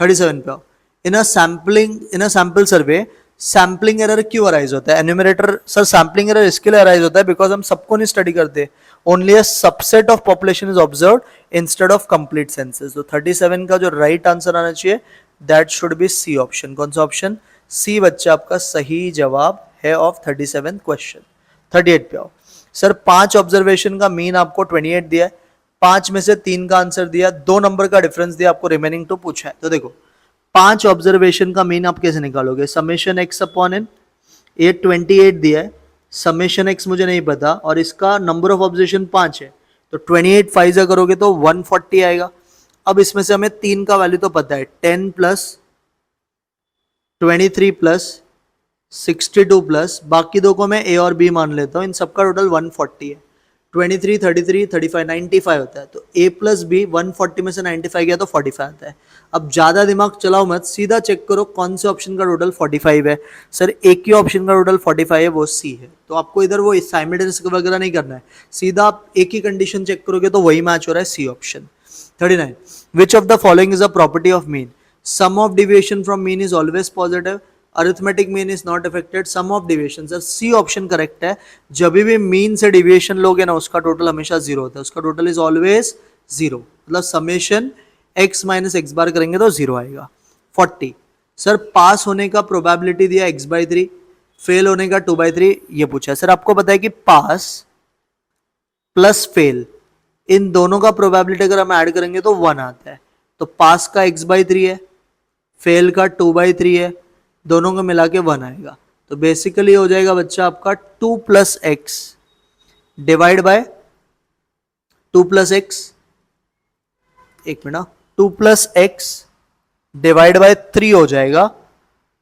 37 पे आओ। In a sample survey sampling error क्यों अराइज होता है, एन्यूमरेटर सर सैम्पलिंग एरर इसके लिए अराइज होता है बिकॉज हम सबको नहीं स्टडी करते, only a subset of population is observed instead of complete census, तो 37 का जो राइट आंसर आना चाहिए that should be C option, कौन सा ऑप्शन, सी बच्चा आपका सही जवाब है ऑफ 37 क्वेश्चन। 38 पे आओ। सर 5 ऑब्जर्वेशन का मीन आपको 28 दिया है, 5 में से 3 का आंसर दिया, 2 नंबर का डिफरेंस दिया, आपको रिमेनिंग 2 पूछा है, तो देखो 5 ऑब्जर्वेशन का मीन आप कैसे निकालोगे, समेशन एक्स अपॉन एन, ये 28 दिया है, समेशन एक्स मुझे नहीं पता और इसका नंबर ऑफ ऑब्जर्वेशन 5 है, तो 28 5 से करोगे तो 140 आएगा। अब इसमें से हमें 3 का वैल्यू तो पता है, 10 प्लस 23 प्लस 62 प्लस बाकी दो को मैं ए और बी मान लेता हूं, इन सबका टोटल 140 है, 23, 33, 35, 95 होता है। तो a प्लस बी 140 में से 95 गया तो 45 आता है। अब ज्यादा दिमाग चलाओ मत, सीधा चेक करो कौन से ऑप्शन का टोटल 45 है। सर एक ही ऑप्शन का टोटल 45 है, वो सी है। तो आपको इधर वो साइमल्टेनियस वगैरह नहीं करना है, सीधा आप एक ही कंडीशन चेक करोगे तो वही मैच हो रहा है, C option. 39, which of the following is a property of mean? Sum of deviation from mean is always positive, arithmetic mean is not affected, sum of deviation. Sir C option correct है। जब भी mean से deviation लोगे ना उसका total हमेशा zero होता है, उसका टोटल इज ऑलवेज जीरो, मतलब समेशन x माइनस एक्स बार करेंगे तो जीरो आएगा। 40, सर पास होने का प्रोबेबिलिटी दिया x/3, फेल होने का 2/3 ये पूछा है। सर आपको पता है कि पास प्लस फेल इन दोनों का प्रोबेबिलिटी अगर हम ऐड करेंगे तो 1 आता है। तो पास का x/3 है, फेल का 2/3 है, दोनों को मिला के 1 आएगा। तो बेसिकली हो जाएगा बच्चा आपका 2 plus X divide by 2 plus X, एक minute, 2 plus X divide by 3 हो जाएगा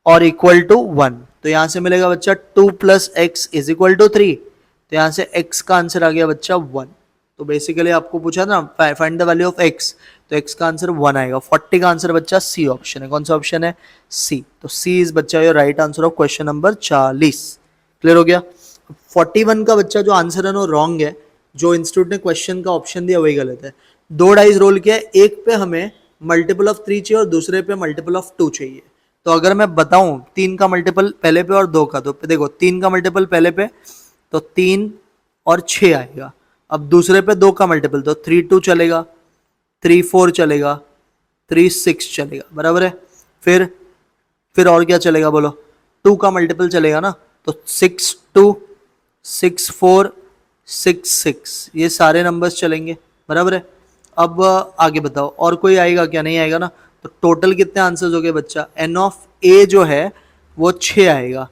और इक्वल टू 1। तो यहां से मिलेगा बच्चा 2 plus X is equal to 3। तो यहां से x का आंसर आ गया बच्चा 1। तो बेसिकली आपको पूछा ना find the value of x, तो x का आंसर 1 आएगा। 40 का आंसर बच्चा सी ऑप्शन है। कौन सा ऑप्शन है? सी। तो सी इज बच्चा your right answer of question number 40। Clear हो गया? 41 का बच्चा जो आंसर है ना रॉन्ग है, जो इंस्टीट्यूट ने क्वेश्चन का ऑप्शन दिया वही गलत है। 2 डाइस रोल किया, एक पे हमें मल्टीपल ऑफ 3 चाहिए और दूसरे पे मल्टीपल ऑफ 2 चाहिए। तो अगर मैं बताऊं 3 का मल्टीपल पहले पे और 2 का, तो देखो 3 का मल्टीपल पहले पे तो 3 और 6 आएगा। अब दूसरे पे 2 का मल्टीपल तो 3 2 चलेगा, 3 4 चलेगा, 3 6 चलेगा, बराबर है। फिर और क्या चलेगा बोलो? 2 का मल्टीपल चलेगा ना, तो 6 2 6 4 6 6, ये सारे नंबर्स चलेंगे, बराबर है। अब आगे बताओ और कोई आएगा क्या? नहीं आएगा ना। तो टोटल कितने आंसर्स हो गए बच्चा? एन ऑफ ए जो है वो 6 आएगा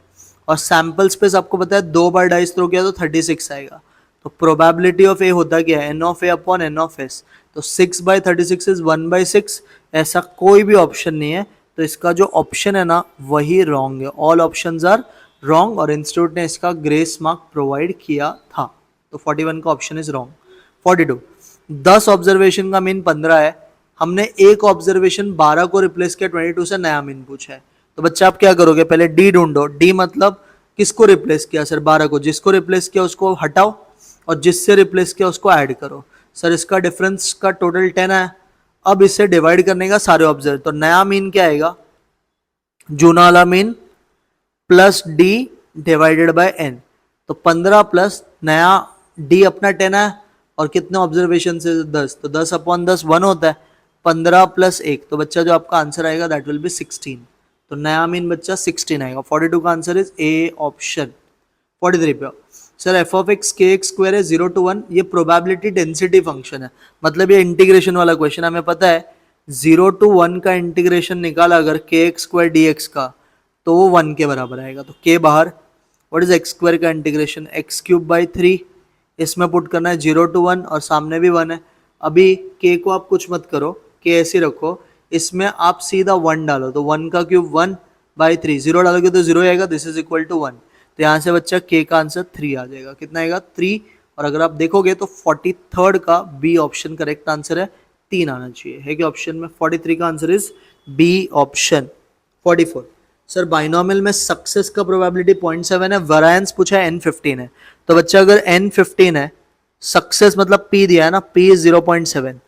और सैंपल स्पेस आपको पता है 2 बार डाइस थ्रो किया तो 36 आएगा। तो प्रोबेबिलिटी ऑफ ए होता क्या है? N of A upon N of S. तो 6/36 इज 1/6, ऐसा कोई भी ऑप्शन नहीं है। तो इसका जो ऑप्शन है ना वही रॉन्ग है, ऑल ऑप्शंस आर रॉन्ग, और इंस्टीट्यूट ने इसका ग्रेस मार्क प्रोवाइड किया था। तो 41 का ऑप्शन इज रॉन्ग। 42, 10 ऑब्जर्वेशन का मीन 15 है, हमने एक ऑब्जर्वेशन 12 को रिप्लेस किया 22 से, नया मीन पूछा है। तो बच्चा आप क्या करोगे? पहले डी ढूंढो। डी मतलब किसको रिप्लेस किया? सर 12 को। जिसको रिप्लेस किया उसको हटाओ और जिससे रिप्लेस किया उसको ऐड करो। सर इसका डिफरेंस का टोटल 10 है। अब इसे डिवाइड करने का सारे ऑब्जर्व, तो नया मीन क्या आएगा? जूना वाला mean plus D divided by N. तो 15 प्लस नया डी अपना 10 है और कितने ऑब्जर्वेशन से 10, तो 10 अपॉन 10 1 होता है। 15 प्लस 1, तो बच्चा जो आपका आंसर आएगा दैट विल बी 16। तो नया मीन बच्चा 16 आएगा। 42 का आंसर इज ए ऑप्शन। 43 पे सर एफ ऑफ एक्स के एक्स स्क्वायर है 0 to 1, ये प्रोबेबिलिटी डेंसिटी फंक्शन है, मतलब ये इंटीग्रेशन वाला क्वेश्चन। हमें पता है 0 to 1 का इंटीग्रेशन निकाला अगर के एक्स स्क्वायर डी एक्स का, तो वो 1 के बराबर आएगा। तो के बाहर, व्हाट इज एक्स स्क्वायर का इंटीग्रेशन? एक्स क्यूब बाई 3, इसमें पुट करना है 0 to 1 और सामने भी 1 है। अभी के को आप कुछ मत करो, के ऐसे रखो, इसमें आप सीधा 1 डालो, तो 1 का क्यूब 1/3, 0 डालोगे तो 0 आएगा, दिस इज इक्वल टू 1। तो यहाँ से बच्चा के का आंसर 3 आ जाएगा। कितना आएगा? 3। और अगर आप देखोगे तो 43rd का बी ऑप्शन करेक्ट आंसर है, 3 आना चाहिए। है कि ऑप्शन में 43 का answer is B option. 44 sir binomial में सक्सेस का प्रोबेबिलिटी 0.7 है, वेरिएंस पूछा है n15 है। तो बच्चा अगर n15 है, सक्सेस मतलब p दिया है ना, p इज 0.7।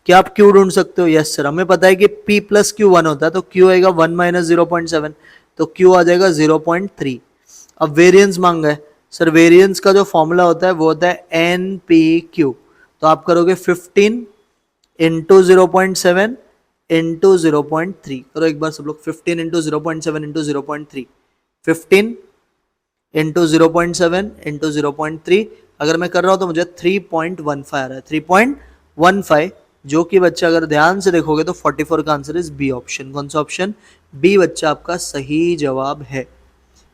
क्या आप q ढूंढ सकते हो? यस सर, हमें पता है कि p प्लस q 1 होता है, तो q आएगा 1 माइनस 0.7, तो q आ जाएगा 0.3। अब वेरिएंस मांगा है सर, वेरिएंस का जो फॉर्मूला होता है वो होता है NPQ। तो आप करोगे 15 इंटू 0.7 इंटू 0.3, करो एक बार सब लोग। 15 इंटू 0.7 इंटू 0.3, 15 इंटू 0.7 इंटू 0.3, अगर मैं कर रहा हूं तो मुझे 3.15 आ रहा है, 3.15, जो कि बच्चा अगर ध्यान से देखोगे तो 44 का आंसर इज बी ऑप्शन। कौन सा ऑप्शन? बी बच्चा आपका सही जवाब है।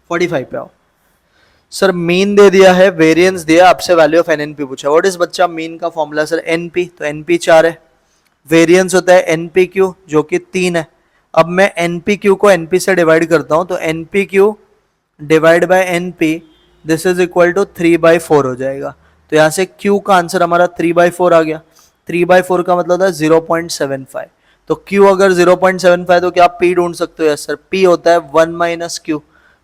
45 पे आओ सर, मीन दे दिया है, वेरिएंस दिया, आपसे वैल्यू ऑफ एनएनपी पूछा। व्हाट इज बच्चा मीन का फॉर्मूला? सर एनपी, तो एनपी 4 है, वेरिएंस होता है एनपीक्यू जो कि 3 है। अब मैं एनपीक्यू को एनपी से डिवाइड करता हूं, तो NPQ divide by NP, this is equal to 3/4 हो जाएगा। तो यहाँ से Q का आंसर हमारा 3/4 आ गया। 3/4 का मतलब होता है 0.75। तो Q अगर 0.75 तो क्या आप P ढूंढ सकते हो? यस सर, P होता है 1 माइनस Q।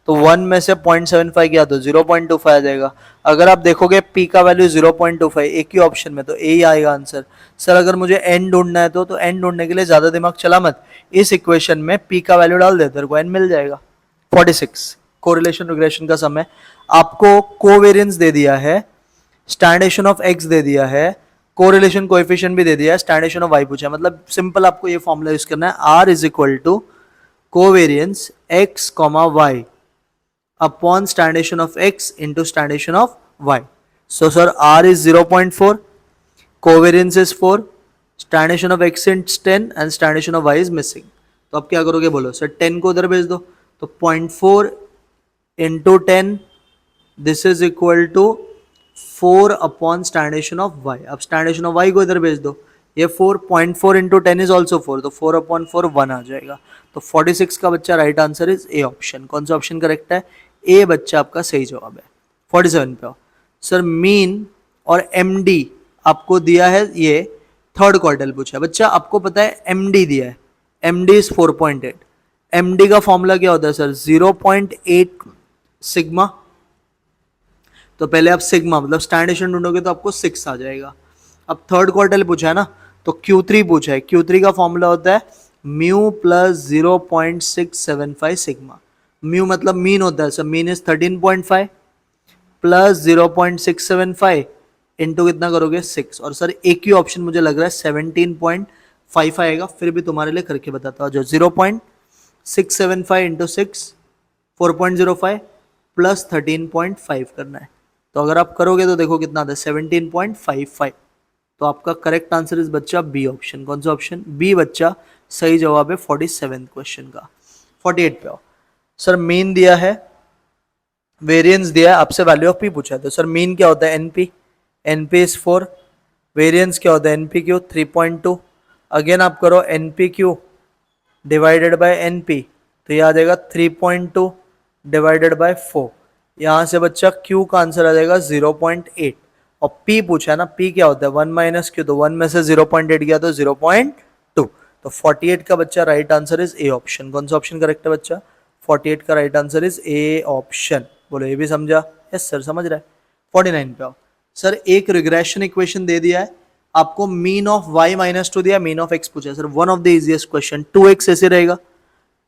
तो 1 में से 0.75 किया तो 0.25 आ जाएगा। अगर आप देखोगे P का वैल्यू 0.25 एक ही ऑप्शन में, तो ए ही आएगा आंसर। सर अगर मुझे N ढूंढना है तो N ढूंढने के लिए ज्यादा दिमाग चला मत, इस इक्वेशन में P का वैल्यू डाल दे, तेरे को N मिल जाएगा। 46 कोरिलेशन रिग्रेशन का समय, आपको कोवेरियंस दे दिया है, स्टैंडर्डेशन ऑफ एक्स दे दिया है, कोरिलेशन कोएफिशिएंट भी दे दिया है, स्टैंडर्डेशन ऑफ वाई पूछा है। मतलब सिंपल आपको ये फॉर्मूला यूज करना है, R is equal to covariance X comma Y upon standard deviation of X into standard deviation of Y. So sir R is 0.4, covariance is 4, standard deviation of X is 10 and standard deviation of Y is missing. तो आप क्या करोगे बोलो? Sir 10 को उधर भेज दो, तो 0.4 into 10 this is equal to 4 upon standard deviation of Y. अब स्टैंडर्डेशन ऑफ वाई को इधर भेज दो, ये 4.4 इंटू 10 इज ऑल्सो 4, तो 4 अपॉन 4 1 आ जाएगा। तो 46 का बच्चा right answer is A option. कौन सा ऑप्शन करेक्ट है? ए बच्चा आपका सही जवाब है। 47 पे आओ सर, मीन और एमडी आपको दिया है, ये थर्ड क्वार्टाइल पूछा है। बच्चा आपको पता है एमडी दिया है, एमडी इज 4.8। एमडी का फॉर्मूला क्या होता है सर? 0.8 सिग्मा। तो पहले आप सिग्मा मतलब स्टैंडर्डेशन ढूंढोगे तो आपको 6 आ जाएगा। अब थर्ड क्वार्टाइल पूछा है ना, तो Q3 पूछा है। Q3 का फॉर्मूला होता है म्यू प्लस 0.675 सिग्मा। म्यू मतलब मीन होता है sir, mean is 13.5 plus 0.675 into कितना करोगे? 6। और सर एक ही ऑप्शन मुझे लग रहा है 17.5 आएगा, फिर भी तुम्हारे लिए करके बताता हूँ। जो 0.675 इंटू 6 4.05 प्लस 13.5 करना है। तो अगर आप करोगे तो देखो कितना आता है 17.55। तो आपका करेक्ट आंसर इज बच्चा बी ऑप्शन। कौन सा ऑप्शन? बी बच्चा सही जवाब है 47 क्वेश्चन का। 48 पे आओ सर, मीन दिया है, वेरिएंस दिया है, आपसे वैल्यू ऑफ पी पूछा है। तो सर मीन क्या होता है? NP, NP is 4। वेरिएंस क्या होता है? NP Q 3.2। अगेन आप करो NP Q divided by NP, तो ये आ जाएगा 3.2 डिवाइडेड बाय 4। यहाँ से बच्चा Q का आंसर आ जाएगा 0.8। और P पूछा है ना, P क्या होता है? 1 माइनस Q, तो 1 में से 0.8 गया तो 0.2। तो 48 का बच्चा right answer is A option. कौन सा ऑप्शन करेक्ट है बच्चा? 48 का right answer is A option. बोलो ये भी समझा? यस सर समझ रहा है। 49 पे आओ सर, एक रिग्रेशन इक्वेशन दे दिया है आपको, मीन ऑफ y माइनस 2 दिया, मीन ऑफ x पूछा है। Sir one of the easiest question, 2x ऐसे रहेगा,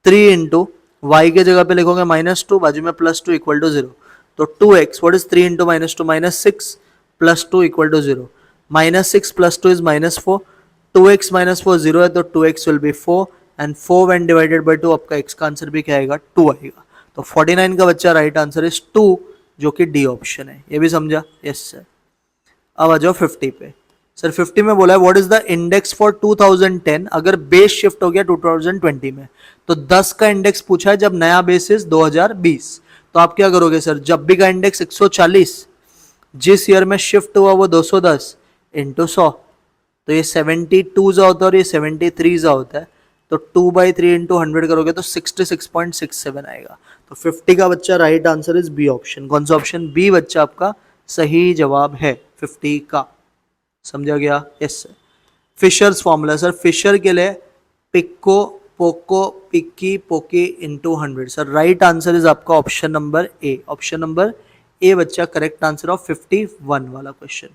3 इंटू y के जगह पे लिखोगे -2, बाजू में +2 इक्वल टू 0। तो 2x, what is 3 into -2? -6 plus 2 equal to 0। -6 plus 2 is -4। 2x minus 4 0 है, तो 2x will be 4 and 4 when divided by 2, आपका x का आंसर भी क्या आएगा? 2 आएगा। तो 49 का बच्चा राइट आंसर इज 2, जो कि डी ऑप्शन है। ये भी समझा? Yes sir. अब आ जाओ 50 पे सर। 50 में बोला है what is the index for 2010 अगर बेस शिफ्ट हो गया 2020 में। तो 10 का इंडेक्स पूछा है जब नया बेस इज 2020। तो आप क्या करोगे सर? जब भी का इंडेक्स 140, जिस ईयर में शिफ्ट हुआ वो 210 इंटू 100, तो ये 72 जा होता है और ये 73 जा होता है। तो 2/3 इंटू 100 करोगे तो 66.67 आएगा। तो 50 का बच्चा right answer is B option. कौन सा ऑप्शन? बी बच्चा आपका सही जवाब है 50 का। समझा गया? Yes sir. Fisher's formula sir, Fisher के लिए पिक्को पोको पिक्की पोकी into 100। Sir right answer is आपका option number A. Option number A बच्चा करेक्ट आंसर ऑफ 51 वाला क्वेश्चन।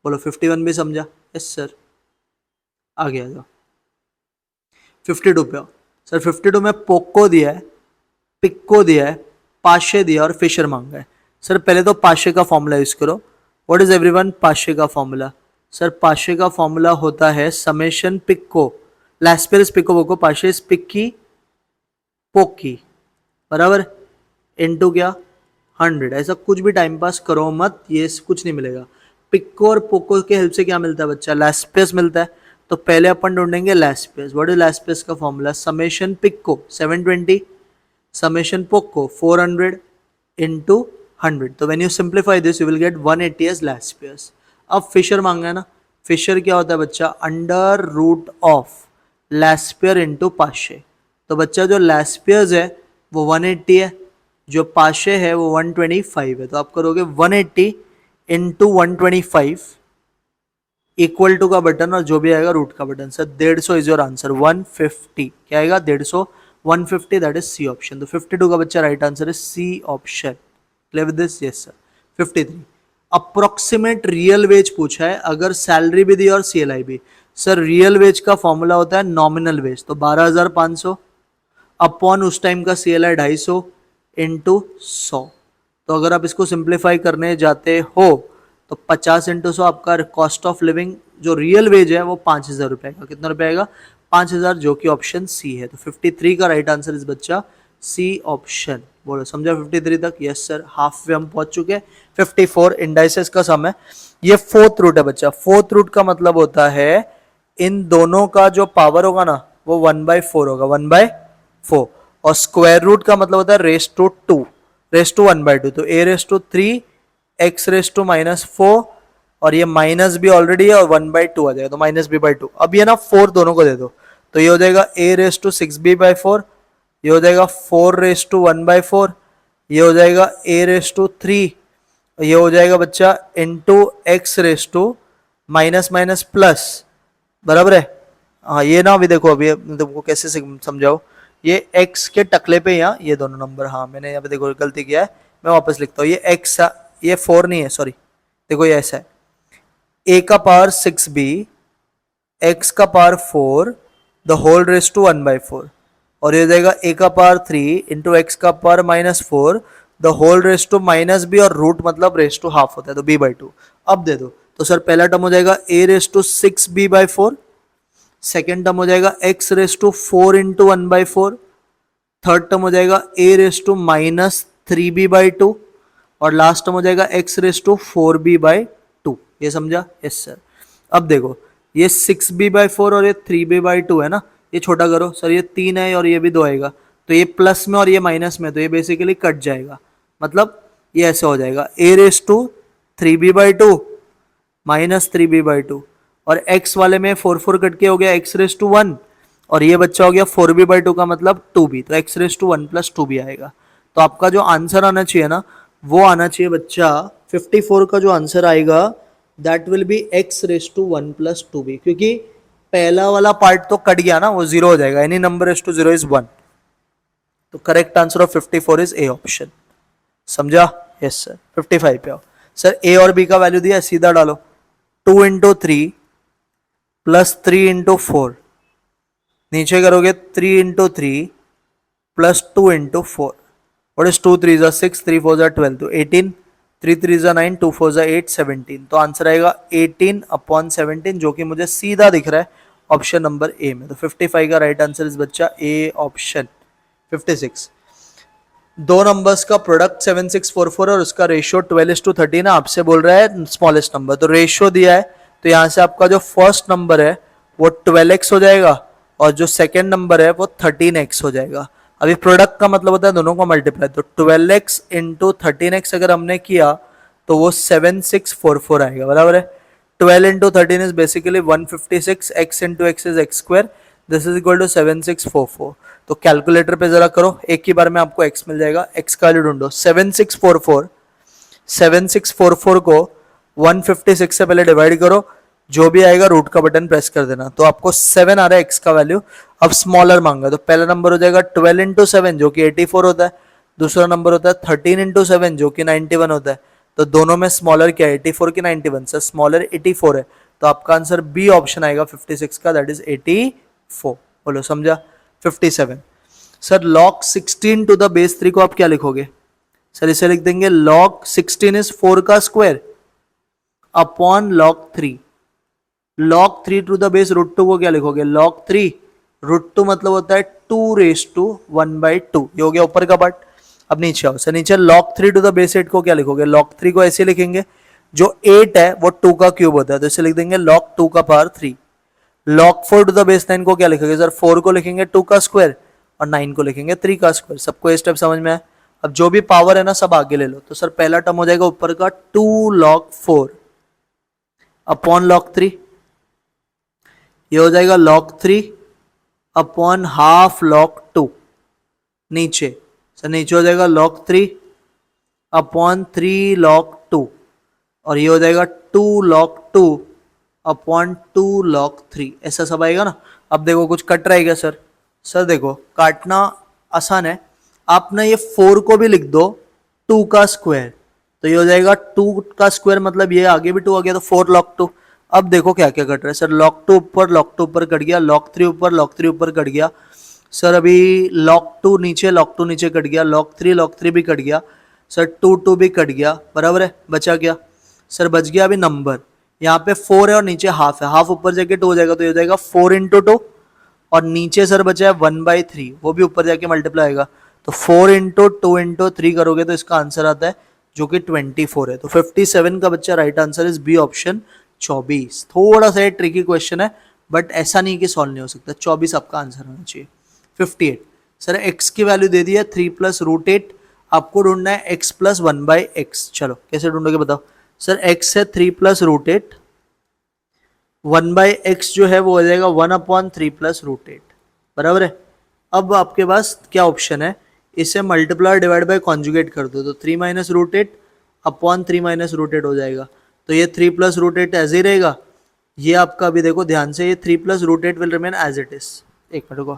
बोलो 51 भी समझा? Yes sir. आगे आ जाओ 52 पे आओ सर। 52 में पोको दिया है, पिक्को दिया है, पाशे दिया और फिशर मांगा है। सर पहले तो पाशे का फॉर्मूला यूज करो। व्हाट इज एवरीवन पाशे का फॉर्मूला? सर पाशे का फॉर्मूला होता है समेशन पिक्को, लैस्पेरिस पिक्को पोको, पाशे इज पिक्की पोकी बराबर इनटू क्या? 100। ऐसा कुछ भी टाइम पास करो मत, ये कुछ नहीं मिलेगा। पिक्को और पोको के हेल्प से क्या मिलता है बच्चा? लैस्पेस मिलता है। तो पहले अपन ढूंढेंगे लैस्पेस। व्हाट इज लैस्पेस का फॉर्मूला? समेशन पिक्को 720 समेशन पोको 400 इंटू 100। तो when you simplify this you will get 180 as Laspeyres. अब फिशर मांगा है ना, फिशर क्या होता है बच्चा? Under root of Laspeyres into Paasche. तो बच्चा जो लैस्पियर्स है वो 180 है, जो पाशे है वो 125 है। तो आप करोगे 180 इंटू 125 इक्वल टू का बटन और जो भी आएगा रूट का button. Sir 150 is your answer. 150 क्या आएगा? 150 150 दैट इज सी ऑप्शन। तो 52 का बच्चा right answer is C option. Clear with this? Yes sir. 53 approximate real wage पूछा है, अगर सैलरी भी दी और सीएलआई भी। सर रियल वेज का फॉर्मूला होता है नॉमिनल वेज, तो 12,500 अपॉन उस टाइम का सीएलआई 250 इंटू 100। तो अगर आप इसको सिंप्लीफाई करने जाते हो तो 50 इंटू 100 आपका कॉस्ट ऑफ लिविंग जो रियल वेज है वो 5,000 रुपए का। कितना रुपए आएगा? 5,000, जो कि ऑप्शन सी है। तो 53 का राइट आंसर इस बच्चा सी ऑप्शन। बोलो समझा 53 तक? Yes sir. हाफ वे हम पहुंच चुके हैं। 54 इंडाइसेस का सम है। ये फोर्थ रूट है बच्चा। फोर्थ रूट का मतलब होता है इन दोनों का जो पावर होगा ना वो 1/4 होगा। 1/4। और स्क्वायर रूट का मतलब होता है रेस टू 2, रेस टू 1/2। तो a raise to 3 x raise to -4 और ये माइनस भी ऑलरेडी है और 1/2 आ जाएगा तो -b/2। अब ये ना 4 दोनों को दे दो तो ये हो जाएगा a रेस टू 6b/4, ये हो जाएगा 4 रेस टू 1/4, ये हो जाएगा a रेस टू 3, ये हो जाएगा बच्चा into x raise to minus minus plus. बराबर है? हाँ ये ना अभी देखो, अभी तुमको कैसे समझाओ। ये x के टकले पे यहाँ ये दोनों नंबर, हाँ मैंने यहाँ पे देखो गलती किया है, मैं वापस लिखता हूँ। ये x, ये 4 नहीं है, सॉरी। देखो ये ऐसा है, a का पावर 6b x का power 4 the whole raise to 1/4, और ये हो जाएगा a का पावर 3 इंटू एक्स का power -4 the whole raise to -b, और रूट मतलब रेस टू हाफ होता है तो b/2। अब दे दो तो सर पहला टर्म हो जाएगा a raise to 6b/4, second term हो जाएगा x raise to 4 into 1/4, third term हो जाएगा a रेस टू -3b/2, और लास्ट टर्म हो जाएगा x रेस टू 4b/2। ये समझा? Yes sir. अब देखो ये 6b/4 और ये 3b/2 है ना, ये छोटा करो। सर ये 3 है और ये भी 2 आएगा, तो ये प्लस में और ये माइनस में, तो ये बेसिकली कट जाएगा। मतलब ये ऐसे हो जाएगा a raise to 3b/2 -3b/2, और x वाले में 4 4 कट के हो गया x रेस टू 1, और ये बच्चा हो गया 4b/2 का मतलब 2b, तो x रेस टू 1 + 2b आएगा। तो आपका जो आंसर आना चाहिए ना वो आना चाहिए बच्चा 54 का जो आंसर आएगा that will be x raise to 1 + 2b, क्योंकि पहला वाला पार्ट तो कट गया ना, वो 0 हो जाएगा। Any number raise to 0 is 1। तो correct answer of 54 is A option. समझा? Yes sir. 55 पे आओ। सर a और b का वैल्यू दिया है, सीधा डालो। 2 इंटू 3 प्लस 3 इंटू 4, नीचे करोगे 3 into 3 plus 2 into 4। What is 2 3s are 6, 3 4s are 12, तो 18, 3 3s are 9, 2 4s are 8, 17। तो आंसर आएगा 18/17, जो कि मुझे सीधा दिख रहा है ऑप्शन नंबर ए में। तो 55 का राइट आंसर इस बच्चा ए ऑप्शन। 56 दो नंबर्स का प्रोडक्ट 7644 और उसका रेशियो 12:13 आपसे बोल रहा है स्मॉलेस्ट नंबर। तो रेशियो दिया है तो यहाँ से आपका जो फर्स्ट नंबर है वो 12x हो जाएगा और जो सेकेंड नंबर है वो 13x हो जाएगा। अभी प्रोडक्ट का मतलब होता है दोनों को मल्टीप्लाई, तो 12x इंटू 13x अगर हमने किया तो वो 7644 आएगा। बराबर है? 12 into 13 is basically 156, x into x is x², this is equal to 7644। तो कैलकुलेटर पे जरा करो, एक ही बार में आपको x मिल जाएगा। x का वैल्यू ढूंढो। 7644 को 156 से पहले डिवाइड करो, जो भी आएगा रूट का बटन प्रेस कर देना। तो आपको 7 आ रहा है x का वैल्यू। अब स्मॉलर मांगा तो पहला नंबर हो जाएगा 12 इंटू 7 जो कि 84 होता है, दूसरा नंबर होता है 13 इंटू 7 जो कि 91 होता है। तो दोनों में स्मॉलर क्या है, 84 की 91? सर स्मॉलर 84 है, तो आपका आंसर बी ऑप्शन आएगा 56 का, दैट इज 84। बोलो समझा? 57 sir log 16 to the base 3 को आप क्या लिखोगे? सर इसे लिख देंगे log 16 इज 4 का square upon log 3। log 3 to the base √2 को क्या लिखोगे? log 3 √2 मतलब होता है 2 रेस टू 1/2। ये हो गया ऊपर का पार्ट। अब नीचे आओ। सर नीचे log 3 टू द बेस 8 को क्या लिखोगे? log 3 को ऐसे लिखेंगे, जो 8 है वो 2 का क्यूब होता है, तो इसे लिख देंगे log 2 का power 3। log 4 to the base 9 को क्या लिखेंगे? सर 4 को लिखेंगे 2 का स्क्वायर और 9 को लिखेंगे 3 का स्क्वायर। सबको ये स्टेप समझ में आया? अब जो भी पावर है ना सब आगे ले लो। तो सर पहला टर्म हो जाएगा ऊपर का 2 log 4 अपॉन log 3, ये हो जाएगा log 3 अपॉन हाफ log 2। नीचे सर नीचे हो जाएगा log 3 अपॉन 3 log 2, और ये हो जाएगा 2 log 2 अपॉन 2 log 3, ऐसा सब आएगा ना। अब देखो कुछ कट रहा है क्या सर? सर देखो काटना आसान है, आप ना ये 4 को भी लिख दो 2 का स्क्वायर, तो ये हो जाएगा 2 का स्क्वायर, मतलब ये आगे भी 2 आ गया तो 4 log 2। अब देखो क्या क्या कट रहा है सर, log 2 ऊपर log 2 ऊपर कट गया, log 3 ऊपर log 3 ऊपर कट गया सर, अभी log 2 नीचे log 2 नीचे कट गया, log 3 भी कट गया सर, 2 भी कट गया, बराबर है, बचा क्या सर? बच गया अभी नंबर, यहाँ पे 4 है और नीचे हाफ है, हाफ ऊपर जाके 2 हो जाएगा, तो ये हो जाएगा 4 × 2, और नीचे सर बचा है 1/3, वो भी ऊपर जाके मल्टीप्लाई आएगा, तो 4 × 2 × 3 करोगे तो इसका आंसर आता है जो कि 24 है। तो 57 का बच्चा right answer is B option 24। थोड़ा सा ट्रिकी क्वेश्चन है बट ऐसा नहीं कि सॉल्व नहीं हो सकता, 24 आपका आंसर होना चाहिए। 58 सर x की वैल्यू दे दी है 3 + √8, आपको ढूंढना है x + 1/x। चलो कैसे ढूंढोगे बताओ सर? x है 3 + √8, 1/x जो है वो हो जाएगा 1/3 + √8, बराबर है। अब आपके पास क्या ऑप्शन है, इसे मल्टीप्लाई डिवाइड बाय कॉन्जुगेट कर दो, तो 3 - √8 अपॉन 3 - √8 हो जाएगा, तो ये 3 + √8 ऐसे ही रहेगा। ये आपका अभी देखो ध्यान से, ये 3 + √8 will remain as it is. एक मिनट को,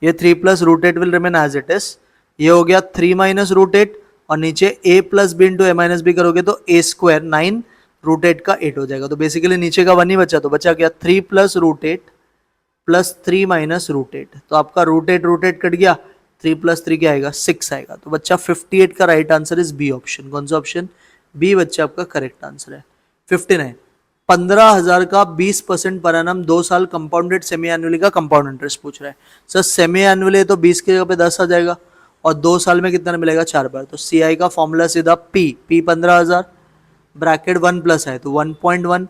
ये 3 + √8 will remain as it is. ये हो गया 3 - √8 और नीचे a + b × a - b करोगे तो a² 9 √8 का 8 हो जाएगा, तो बेसिकली नीचे का 1 ही बचा, तो बचा क्या 3 + √8 + 3 - √8, तो आपका √8 कट गया, 3 + 3 क्या आएगा 6 आएगा, तो बच्चा 58 का right answer is B option. कौन सा ऑप्शन? बी बच्चा आपका करेक्ट आंसर है। 59 15,000 का 20% पर एनम 2 साल कंपाउंडेड सेमी एनुअली का कंपाउंड इंटरेस्ट पूछ रहा है सर। सेमी एनुअली तो 20 की जगह पे 10 आ जाएगा और 2 साल में कितना मिलेगा 4 बार, तो सी आई का फॉर्मूला सीधा पी 15,000 ब्रैकेट 1 प्लस है तो 1.1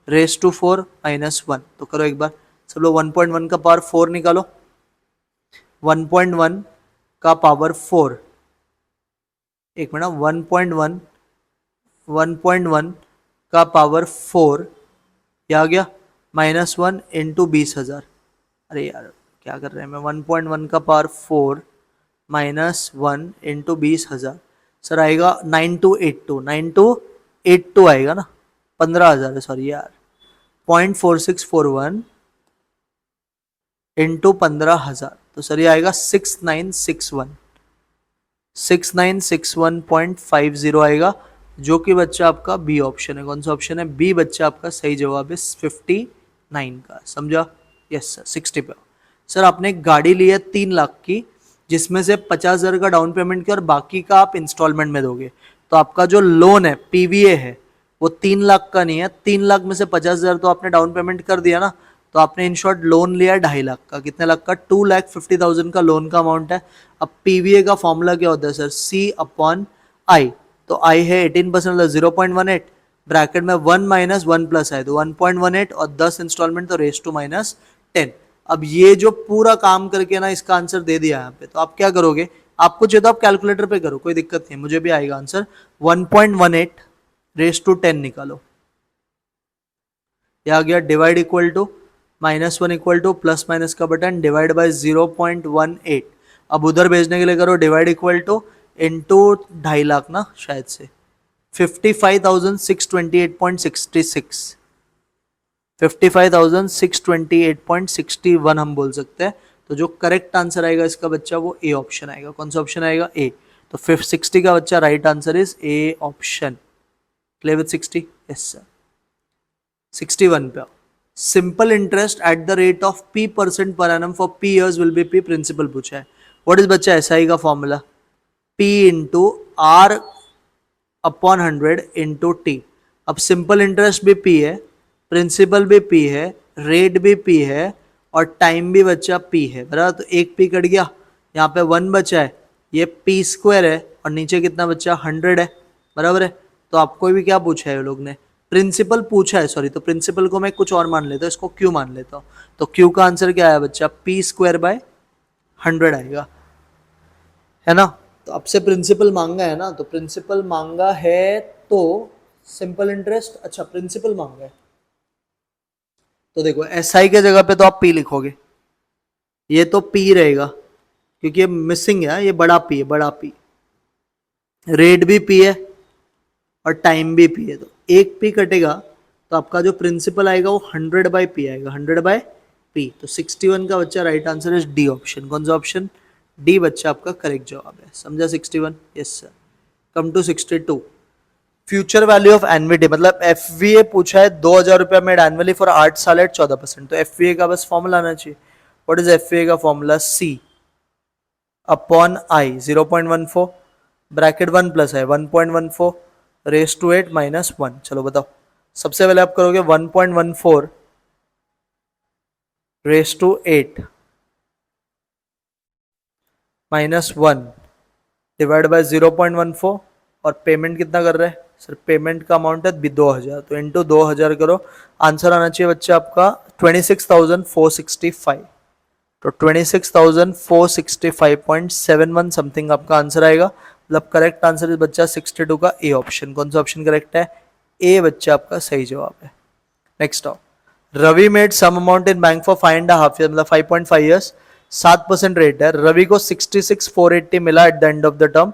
रेस टू 4 - 1, तो करो एक बार सब लोग 1.1 का पावर 4 निकालो, 1.1 का पावर 4, एक मिनट, 1.1 का पावर 4 क्या आ गया -1 × 20,000। अरे यार क्या कर रहे हैं, मैं 1.1 का पावर 4 -1 × 20,000 सर आएगा 9282, 9282 आएगा ना, 15,000 है सॉरी यार, 0.4641 × 15,000, तो सर ये आएगा 6961, 6961.50 आएगा, जो कि बच्चा आपका बी ऑप्शन है। कौन सा ऑप्शन है? बी बच्चा आपका सही जवाब है 59 का, समझा? यस सर 60 पे। सर आपने एक गाड़ी ली है 3 लाख की, जिसमें से 50,000 का डाउन पेमेंट किया और बाकी का आप इंस्टॉलमेंट में दोगे, तो आपका जो लोन है पीवीए है वो 3 लाख का नहीं है, 3 लाख में से 50,000 तो आपने डाउन पेमेंट कर दिया ना, तो आपने इन शॉर्ट लोन लिया 2.5 लाख का। कितने लाख का? 2,50,000 का लोन का अमाउंट है। अब पीवीए का फॉर्मूला क्या होता है सर? C/I, तो I है 18% 0.18, ब्रैकेट में 1 - 1 प्लस है तो 1.18 और 10 इंस्टॉलमेंट तो रेस टू -10। अब ये जो पूरा काम करके ना इसका आंसर दे दिया यहाँ पे, तो आप क्या करोगे? आपको चाहिए तो आप कैलकुलेटर पे करो, कोई दिक्कत नहीं, मुझे भी आएगा आंसर। 1.18 रेस टू 10 निकालो, यह आ गया divide equal to -1 equal to plus minus का बटन डिवाइड बाय 0.18। अब उधर भेजने के लिए करो divide equal to into 2.5 lakh ना शायद से 55,628.66, 55,628.61 हम बोल सकते हैं। तो जो करेक्ट आंसर आएगा इसका बच्चा वो ए ऑप्शन आएगा। कौन सा ऑप्शन आएगा? ए। तो 60 का बच्चा right answer is A option. Play with 60? Yes sir. 61 पे simple interest at the rate of P% per annum for P years will be P principal पूछा है। व्हाट इज बच्चा SI का formula? P into R upon 100 into T। अब simple interest भी P है, principal भी P है, rate भी P है और टाइम भी बच्चा P है, बराबर। तो एक P कट गया, यहाँ पे 1 बचा है, ये P² है और नीचे कितना बच्चा 100 है, बराबर है। तो आपको भी क्या पूछा है ये लोग ने? प्रिंसिपल पूछा है, सॉरी, तो प्रिंसिपल को मैं कुछ और मान लेता हूँ, इसको Q मान लेता हूँ। तो Q का आंसर क्या आया बच्चा? P²/100 आएगा, है ना। तो आपसे प्रिंसिपल मांगा है ना, तो प्रिंसिपल मांगा है तो सिंपल इंटरेस्ट, अच्छा प्रिंसिपल मांगा है तो देखो SI के जगह पे तो आप P लिखोगे, ये तो P रहेगा क्योंकि ये मिसिंग है, ये बड़ा P है, बड़ा P। रेट भी P है, और टाइम भी पी है, तो एक पी कटेगा तो आपका जो प्रिंसिपल आएगा वो 100/p आएगा, 100/p। तो 61 का बच्चा right answer is D option. कौन सा ऑप्शन? डी बच्चा आपका करेक्ट जवाब है। समझा 61? Yes sir. Come to 62। Future value of NVD, मतलब एफवीए पूछा है 2000 रुपया मेड एनुअली फॉर 8 साल एट 14%। तो एफवीए का बस फॉर्मूला आना चाहिए। व्हाट इज एफवीए का formula? C upon I 0.14 bracket 1 plus है 1.14 रेस टू 8 माइनस 1। चलो बताओ, सबसे पहले आप करोगे 1.14 raise to 8 minus 1 divide by 0.14 और पेमेंट कितना कर रहे हैं सर? पेमेंट का अमाउंट है 2000, तो इंटू 2000 करो। आंसर आना चाहिए बच्चा आपका 26,465। तो 26,465.71 समथिंग आपका आंसर आएगा। मतलब करेक्ट आंसर इज बच्चा 62 का ए ऑप्शन। कौन सा ऑप्शन करेक्ट है? ए बच्चा आपका सही जवाब है। नेक्स्ट आओ, Ravi made some amount in bank for 5.5 year, मतलब 5.5 ईयर्स, 7% रेट है। रवि को 66,480 मिला at the end of the term.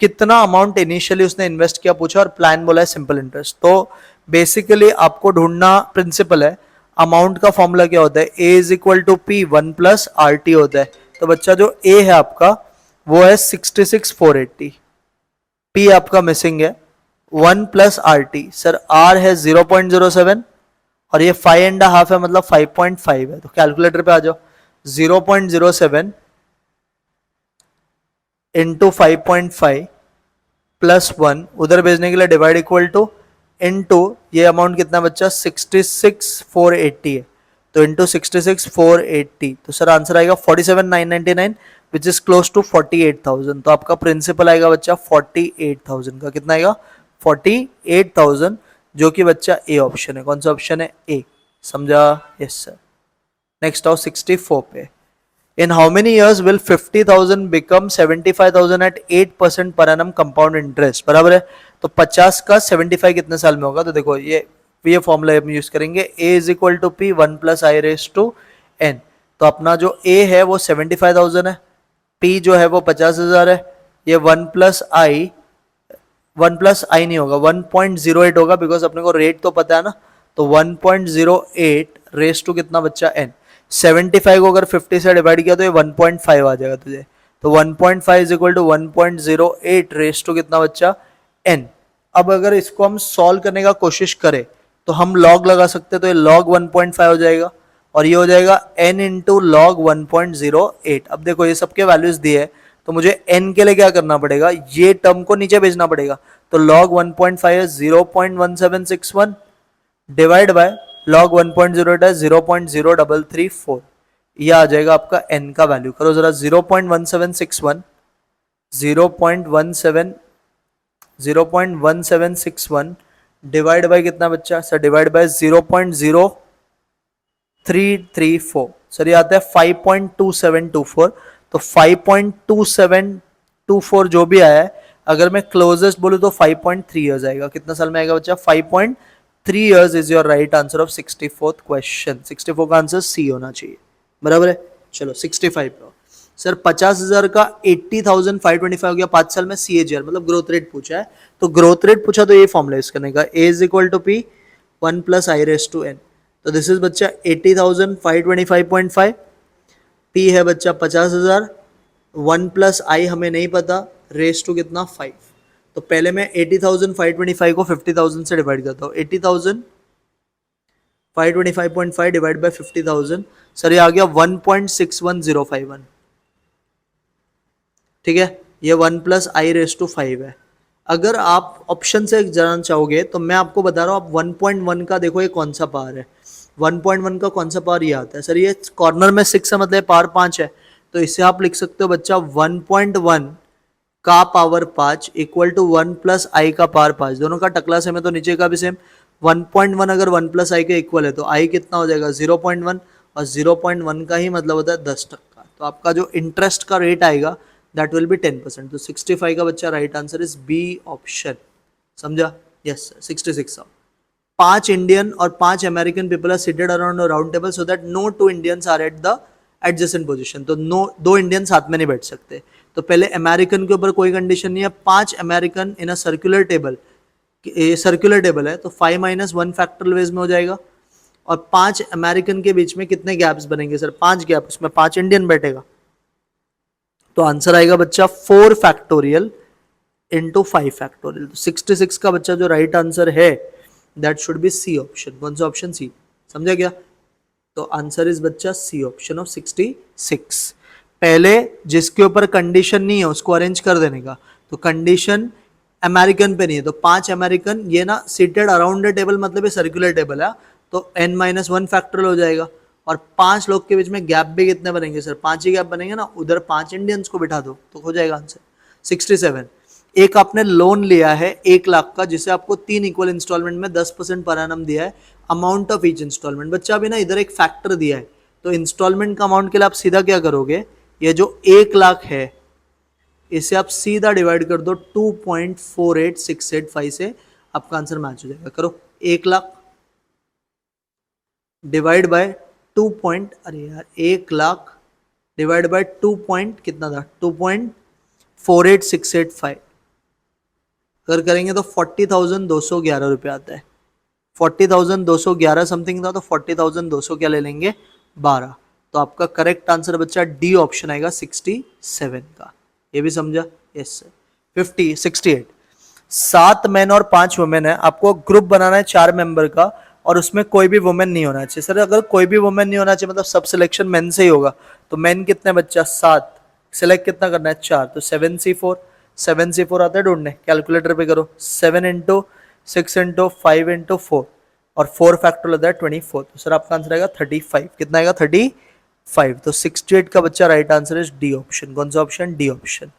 कितना अमाउंट इनिशियली उसने इन्वेस्ट किया पूछा और प्लान बोला है सिंपल इंटरेस्ट। तो बेसिकली आपको ढूंढना प्रिंसिपल है। अमाउंट का फॉर्मूला क्या होता है? A is equal to P 1 plus R T होता है। तो बच्चा जो ए है आपका वो है 66,480, पी आपका मिसिंग है 1 plus R T. Sir R है 0.07 और ये 5.5 है, मतलब 5.5 है। तो कैलकुलेटर पे आ जाओ, 0.07 इंटू 5.5 प्लस 1 उधर भेजने के लिए डिवाइड इक्वल टू इंटू ये अमाउंट कितना बच्चा? 66,480 है, तो इंटू 66,480। तो सर आंसर आएगा 47,999 विच इज क्लोज टू 48,000। तो आपका प्रिंसिपल आएगा बच्चा 48,000 का। कितना आएगा? 48,000, जो कि बच्चा ए ऑप्शन है। कौन सा ऑप्शन है? ए। समझा? Yes sir. नेक्स्ट आओ 64 पे। In how many years will 50,000 become 75,000 at 8% per annum compound interest? बराबर है। तो 50 का 75 कितने साल में होगा? तो देखो ये फॉर्मूला हम यूज करेंगे, a is equal to P 1 plus I raise to N. तो अपना जो a है वो 75,000 है, p जो है वो 50,000 है। ये 1 प्लस आई नहीं होगा, 1.08 होगा, बिकॉज अपने को रेट तो पता है ना। तो 1.08 रेस टू कितना बच्चा? n। 75 को अगर 50 से डिवाइड किया तो ये 1.5 आ जाएगा तुझे। तो 1.5 is equal to 1.08 raise to कितना बच्चा? n। अब अगर इसको हम सॉल्व करने का कोशिश करें तो हम लॉग लगा सकते हैं, तो ये लॉग 1.5 हो जाएगा और ये हो जाएगा n इंटू लॉग 1.08। अब देखो ये सबके वैल्यूज दिए है, तो मुझे n के लिए क्या करना पड़ेगा? ये टर्म को नीचे भेजना पड़ेगा। तो लॉग 1.5 है 0.1761 डिवाइड बाय लॉग 1.08 है 0.0334। यह आ जाएगा आपका n का वैल्यू। करो जरा 0.1761 0.1761 डिवाइड बाय कितना बच्चा? Sir divide by 0.0334। सर ये आता है 5.2724। तो 5.2724 जो भी आया है, अगर मैं क्लोजेस्ट बोलूं तो 5.3 ईयर्स आएगा। कितना साल में आएगा बच्चा? 5.3 years is your right answer of 64th question. 64 का आंसर सी होना चाहिए। बराबर है। चलो 65 का सर 50,000 का 80,525 हो गया 5 साल में CAGR, मतलब ग्रोथ रेट पूछा है। तो ग्रोथ रेट पूछा तो ये फॉर्मूला यूज करने का, A is equal to P 1 plus I raise to N. तो दिस इज बच्चा 80,525.5, P है बच्चा 50,000, 1 प्लस आई हमें नहीं पता, रेस टू कितना? 5। तो पहले मैं 80,525 को 50,000 से डिवाइड करता हूँ। 80,525.5 डिवाइड बाय 50,000, सर ये आ गया 1.61051। ठीक है, ये 1 प्लस आई रेस टू 5 है। अगर आप ऑप्शन से जानना चाहोगे तो मैं आपको बता रहा हूँ, आप 1.1 का देखो ये कौन सा पावर है। 1.1 का कौन सा पावर? ये आता है सर, ये कॉर्नर में 6 है, मतलब पावर 5 है। तो इसे आप लिख सकते हो बच्चा 1.1 का पावर 5 इक्वल टू 1 प्लस आई का पावर 5। दोनों का टकला सेम है तो नीचे का भी सेम। 1.1 अगर 1 प्लस आई के इक्वल है तो आई कितना हो जाएगा? 0.1, और 0.1 का ही मतलब होता है 10%। तो आपका जो इंटरेस्ट का रेट आएगा दैट विल बी 10%। तो 65 का बच्चा right answer is B option. समझा? Yes sir. 66 5 इंडियन और 5 American people are seated around a round table so that no 2 Indians are at the adjacent position. तो दो इंडियन साथ में नहीं बैठ सकते। तो पहले अमेरिकन के ऊपर कोई कंडीशन नहीं है। 5 American in a circular table ये सर्कुलर टेबल है तो 5 माइनस 1 फैक्टरल वेज में हो जाएगा। और 5 अमेरिकन के बीच में कितने गैप्स बनेंगे सर? 5 गैप, उसमें 5 इंडियन बैठेगा। तो आंसर आएगा बच्चा 4 फैक्टोरियल इंटू 5 फैक्टोरियल। तो 66 का बच्चा जो राइट आंसर है that should be C option. कौन सा ऑप्शन? सी। समझा क्या? तो आंसर इज बच्चा सी ऑप्शन ऑफ 66। पहले जिसके ऊपर कंडीशन नहीं है उसको अरेंज कर देने का। तो कंडीशन अमेरिकन पे नहीं है तो 5 अमेरिकन, ये ना सीटेड अराउंड द टेबल मतलब ये सर्कुलर टेबल है, तो n-1 फैक्टरल हो जाएगा। और 5 लोग के बीच में गैप भी कितने बनेंगे सर? 5 ही गैप बनेंगे ना, उधर 5 इंडियंस को बिठा दो तो हो जाएगा आंसर 67। एक आपने लोन लिया है 1 लाख का, जिसे आपको 3 इक्वल इंस्टॉलमेंट में 10% पर एनम दिया है। अमाउंट ऑफ ईच इंस्टॉलमेंट, बच्चा अभी ना इधर एक फैक्टर दिया है तो इंस्टॉलमेंट का अमाउंट के लिए आप सीधा क्या करोगे, ये जो 1 लाख है इसे आप सीधा डिवाइड कर दो 2.48685 से, आपका आंसर मैच हो जाएगा। करो 1 lakh divide by 1 lakh divide by 2 point कितना था, 2.48685 अगर करेंगे तो 40,211 रुपये आता है। 40,211 समथिंग था तो 40,200 क्या ले लेंगे, 12। तो आपका करेक्ट आंसर बच्चा डी ऑप्शन आएगा 67 का। ये भी समझा? Yes sir. 68 7 मैन और 5 वुमेन है, आपको ग्रुप बनाना है 4 मेंबर का और उसमें कोई भी वुमेन नहीं होना चाहिए। सर अगर कोई भी वुमेन नहीं होना चाहिए मतलब सब सिलेक्शन मेन से ही होगा, तो मेन कितने बच्चा? 7, सिलेक्ट कितना करना है? 4। तो 7C4 आता है ढूंढने, कैलकुलेटर पे करो। 7 इंटू 6 इंटू 5 इंटू 4 और 4 फैक्टर होता है 24। तो सर आपका आंसर आएगा 35। कितना आएगा? 35। तो 68 का बच्चा right answer is D option. कौन सा ऑप्शन? D option.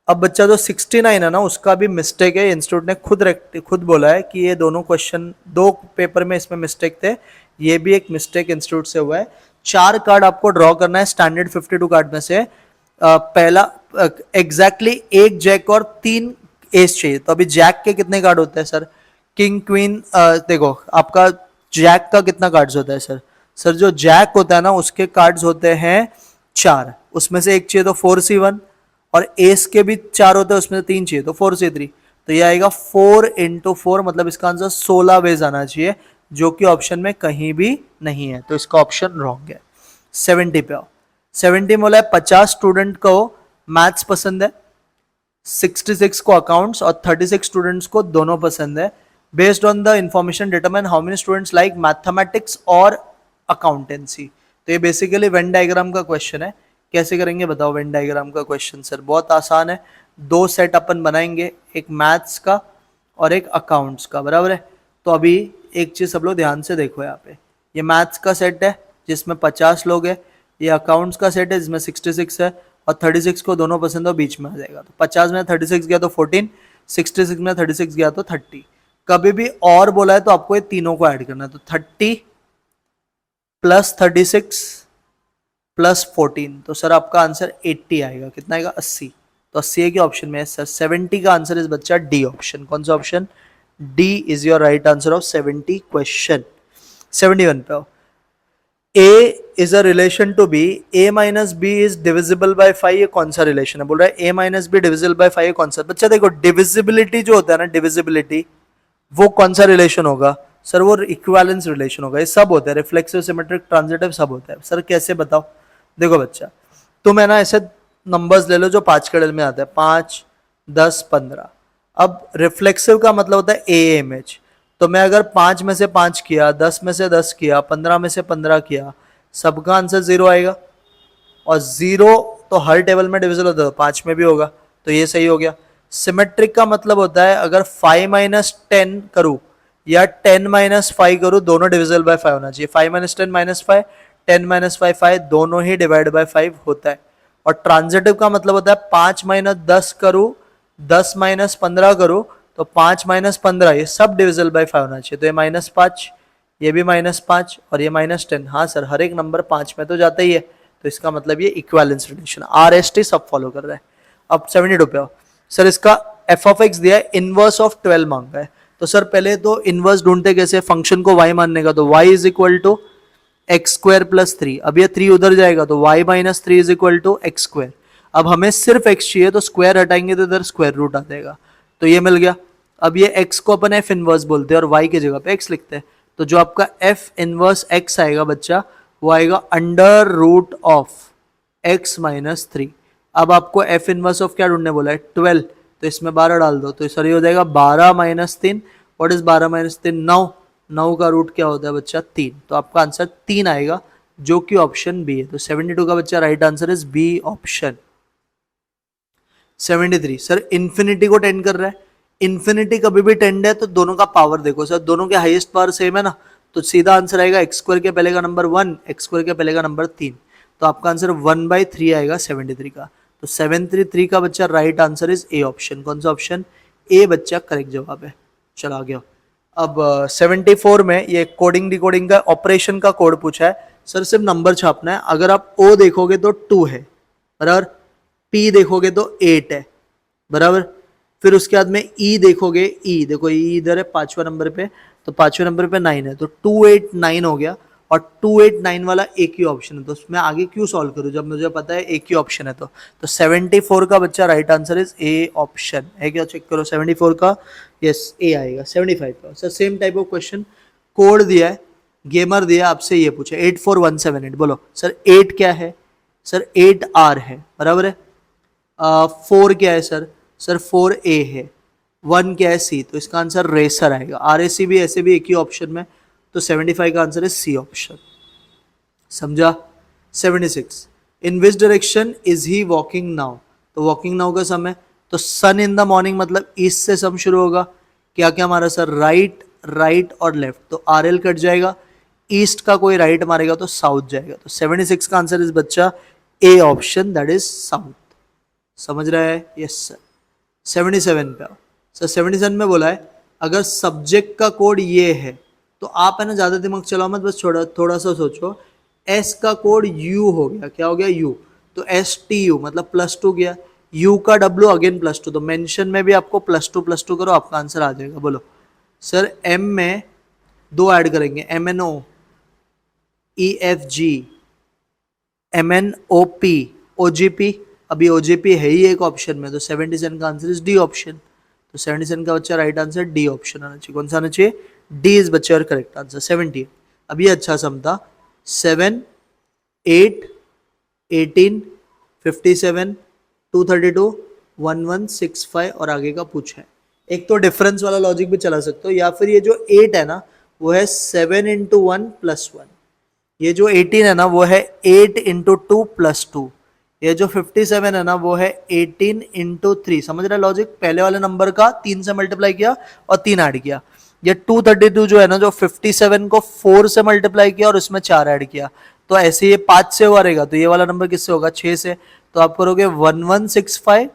अब बच्चा जो 69 है ना उसका भी मिस्टेक है, इंस्टीट्यूट ने खुद बोला है कि ये दोनों क्वेश्चन 2 पेपर में इसमें मिस्टेक थे, ये भी एक मिस्टेक इंस्टीट्यूट से हुआ है। 4 कार्ड आपको ड्रॉ करना है स्टैंडर्ड 52 कार्ड में से। पहला एग्जैक्टली 1 जैक और 3 एस चाहिए। तो अभी जैक के कितने कार्ड होते हैं सर? किंग क्वीन, देखो आपका जैक का कितना कार्ड्स होता है सर? सर जो जैक होता है ना उसके कार्ड्स होते हैं 4, उसमें से 1 चाहिए तो 4C1, और एस के भी 4 होते हैं उसमें से 3 चाहिए तो 4C3। तो ये आएगा 4 इंटू 4, मतलब इसका आंसर 16 वेज आना चाहिए, जो कि ऑप्शन में कहीं भी नहीं है, तो इसका ऑप्शन रॉन्ग है। 70 पे आओ। 70 बोला है 50 स्टूडेंट को मैथ्स पसंद है, 66 को अकाउंट्स और 36 स्टूडेंट्स को दोनों पसंद है। Based on the information determine how many students like mathematics और अकाउंटेंसी। तो ये बेसिकली वेन डायग्राम का क्वेश्चन है। कैसे करेंगे बताओ वेन डायग्राम का क्वेश्चन? सर बहुत आसान है, 2 सेट अपन बनाएंगे, एक मैथ्स का और एक अकाउंट्स का, बराबर है। तो अभी एक चीज सब लोग ध्यान से देखो, यहाँ पे ये मैथ्स का सेट है जिसमें 50 लोग है, ये अकाउंट्स का सेट है जिसमें 66 है और 36 को दोनों पसंद हो, बीच में आ जाएगा। तो 50 में 36 गया तो 14, 66 में 36 गया तो 30। कभी भी और बोला है तो आपको ये तीनों को ऐड करना है, तो 30 प्लस 36 प्लस 14, तो सर आपका आंसर 80 आएगा। कितना आएगा? 80। तो 80 के ऑप्शन में है सर। 70 का आंसर इस बच्चा डी ऑप्शन। कौन सा option? D is your right answer of 70 question. 71 पे A is a relation to B, A minus B is divisible by 5, ये कौन सा रिलेशन है? बोल रहा है A minus B divisible by 5 कौन सा? बच्चा देखो डिविजिबिलिटी जो होता है ना, डिविजिबिलिटी वो कौन सा रिलेशन होगा सर? वो इक्विवेलेंस रिलेशन होगा। ये सब होता है, रिफ्लेक्सिव, सिमेट्रिक, ट्रांजिटिव सब होता है। सर कैसे बताओ? देखो बच्चा तुम है ना ऐसे नंबर्स ले लो जो 5 के डल में आता है, 5, 10, 15। अब रिफ्लेक्सिव का मतलब होता है ए इमेज। तो मैं अगर 5 में से 5 किया, 10 में से 10 किया, 15 में से 15 किया, सबका आंसर 0 आएगा। और 0 तो हर टेबल में डिविजिबल होता है, 5 में भी होगा, तो ये सही हो गया। सिमेट्रिक का मतलब होता है अगर 5 माइनस 10 करूँ या 10 माइनस 5 करूँ, दोनों डिविजिबल बाय 5 होना चाहिए। 5 माइनस 10 माइनस 5, 10 माइनस 5 5, दोनों ही डिवाइड बाय 5 होता है। और ट्रांजिटिव का मतलब होता है 5 माइनस 10 करूँ, 10 माइनस 15 करूँ, तो 5 माइनस 15 ये सब डिविजिबल बाय 5 होना चाहिए। तो ये -5, ये भी -5 और ये -10। हाँ सर हर एक नंबर 5 में तो जाता ही है, तो इसका मतलब ये इक्विवेलेंस रिलेशन RST सब फॉलो कर रहा है। अब 72 पे आओ। सर इसका f ऑफ x दिया है, इनवर्स ऑफ 12 मांगा है। तो सर पहले तो इनवर्स ढूंढते कैसे? फंक्शन को y मानने का, तो y is equal to x square plus 3। अब ये 3 उधर जाएगा तो y minus 3 is equal to x square. अब हमें सिर्फ x चाहिए तो स्क्वायर हटाएंगे तो इधर स्क्वायर रूट आ जाएगा, तो ये मिल गया। अब ये x को अपन f इनवर्स बोलते हैं और y की जगह पे x लिखते हैं, तो जो आपका f इनवर्स x आएगा बच्चा, वो आएगा under root of x minus 3। अब आपको f इनवर्स ऑफ क्या ढूंढने बोला है, 12, तो इसमें 12 डाल दो, तो सर ये हो जाएगा 12 माइनस 3। What is 12 minus 3, 9। 9 का रूट क्या होता है बच्चा, 3, तो आपका आंसर 3 आएगा, जो कि ऑप्शन बी है। तो 72 का बच्चा right answer is B option. 73 sir infinity को टेंड कर रहा है, इन्फिनिटी कभी भी टेंड है तो दोनों का पावर देखो सर, दोनों के हाईएस्ट पावर सेम है ना, तो सीधा आंसर आएगा एक्स स्क्वायर के पहले का नंबर 1, एक्स स्क्वायर के पहले का नंबर 3, तो आपका आंसर 1/3 आएगा 73 का। तो 73 का बच्चा right answer is A option. कौन सा ऑप्शन, ए बच्चा करेक्ट जवाब है। चलो आगे। अब 74 में ये कोडिंग डिकोडिंग का ऑपरेशन का कोड पूछा है सर, सिर्फ नंबर छापना है। अगर आप ओ देखोगे तो 2 है बराबर, पी देखोगे तो 8 है बराबर, फिर उसके बाद में ई देखोगे, ई देखो ई इधर है 5वां नंबर पे, तो 5वें नंबर पे 9 है, तो 289 हो गया, और 289 वाला एक ही ऑप्शन है, तो उसमें आगे क्यों सॉल्व करूं जब मुझे पता है एक ही ऑप्शन है। तो 74 का बच्चा right answer is A option है क्या, चेक करो 74 का, यस ए आएगा। 75 का sir same type of question, code दिया है, गेमर दिया, आपसे ये पूछे 84178, बोलो सर 8 क्या है, सर 8R है बराबर है, 4 क्या है सर, सर 4A है, 1 क्या है C, तो इसका आंसर रेसर आएगा। RAC भी ऐसे भी एक ही ऑप्शन में, तो 75 का आंसर है सी ऑप्शन, समझा। 76 in which direction is he walking now, तो वॉकिंग नाउ का समय, तो सन इन द मॉर्निंग मतलब ईस्ट से सम शुरू होगा, क्या क्या हमारा सर, राइट, राइट और लेफ्ट, तो RL कट जाएगा, ईस्ट का कोई राइट मारेगा तो साउथ जाएगा, तो 76 का आंसर इज बच्चा A option, that is south. समझ रहा है, यस सर। 77 पे सर 77 में बोला है अगर सब्जेक्ट का कोड ये है, तो आप है ना ज़्यादा दिमाग चलाओ मत, बस थोड़ा सा सोचो। एस का कोड यू हो गया, क्या हो गया यू, तो STU मतलब +2 गया, यू का W अगेन +2, तो मेंशन में भी आपको +2 करो, आपका आंसर आ जाएगा। बोलो सर M में 2 ऐड करेंगे, MNO EFG MNOP OGP, अभी OGP है ही एक ऑप्शन में, तो 77 का आंसर इज डी ऑप्शन। तो 77 का बच्चा राइट आंसर डी ऑप्शन आना चाहिए। कौन सा आना चाहिए, डी इज बच्चे और करेक्ट आंसर। 78 अब ये अच्छा समझा, 7 8 18 57 232 1165 और आगे का पूछा है। एक तो डिफरेंस वाला लॉजिक भी चला सकते हो, या फिर ये जो 8 है ना वो है 7 × 1 + 1, ये जो 18 है ना वो है 8 × 2 + 2, ये जो 57 है ना वो है 18 × 3। समझ रहे लॉजिक, पहले वाले नंबर का 3 से मल्टीप्लाई किया और 3 ऐड किया। ये 232 जो है ना, जो 57 को 4 से मल्टीप्लाई किया और उसमें 4 ऐड किया, तो ऐसे ये 5 से हुआ रहेगा, तो ये वाला नंबर किससे होगा, 6 से, तो आप करोगे 1165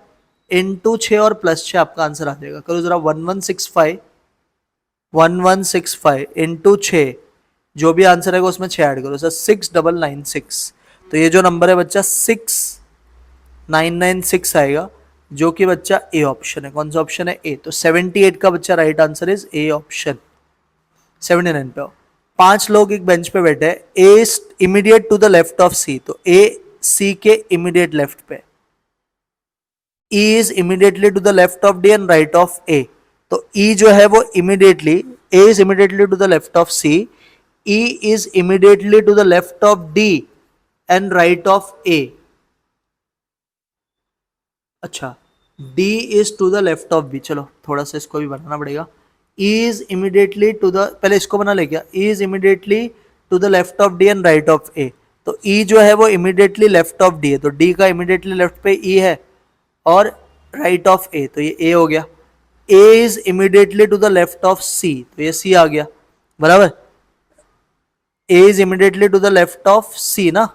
× 6 और +6, आपका आंसर आ जाएगा। करो जरा 1165 × 6, जो भी आंसर है उसमें 6 ऐड करो सर, 6996, तो ये जो नंबर है बच्चा 6996 आएगा, जो कि बच्चा ए ऑप्शन है। कौन सा ऑप्शन है, ए। तो 78 का बच्चा right answer is A option. 79 पे 5 लोग एक बेंच पे बैठे हैं, A immediate to the left of C, तो ए सी के इमीडिएट लेफ्ट पे, E is immediately to the left of D and right of A, तो ई जो है वो immediately, A is immediately to the left of C, E is immediately to the left of D and right of ए। अच्छा, D is to the left of B, चलो थोड़ा सा इसको भी बनाना पड़ेगा। E is immediately to the, पहले इसको बना ले क्या, E is immediately to the left of D and right of A, तो E जो है वो इमीडिएटली लेफ्ट ऑफ D है, तो D का इमीडिएटली लेफ्ट पे E है और राइट ऑफ A, तो ये A हो गया। A is immediately to the left of C, तो ये C आ गया बराबर। A is immediately to the left of C ना,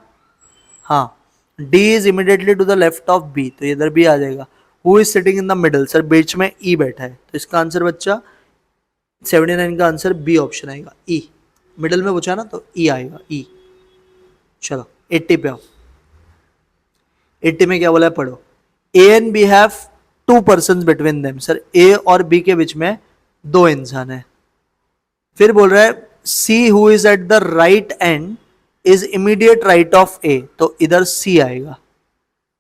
हाँ। D is immediately to the left of B, तो इधर भी आ जाएगा। Who is sitting in the middle, sir बीच में E बैठा है, तो इसका आंसर बच्चा 79 का आंसर बी ऑप्शन आएगा, E। मिडिल में पूछा ना तो E आएगा, E। चलो 80 पे आओ। 80 में क्या बोला है, पढ़ो। A and B have 2 persons between them, sir A और B के बीच में 2 इंसान है। फिर बोल रहा है C who is at the right end is immediate right of A, तो इधर C आएगा।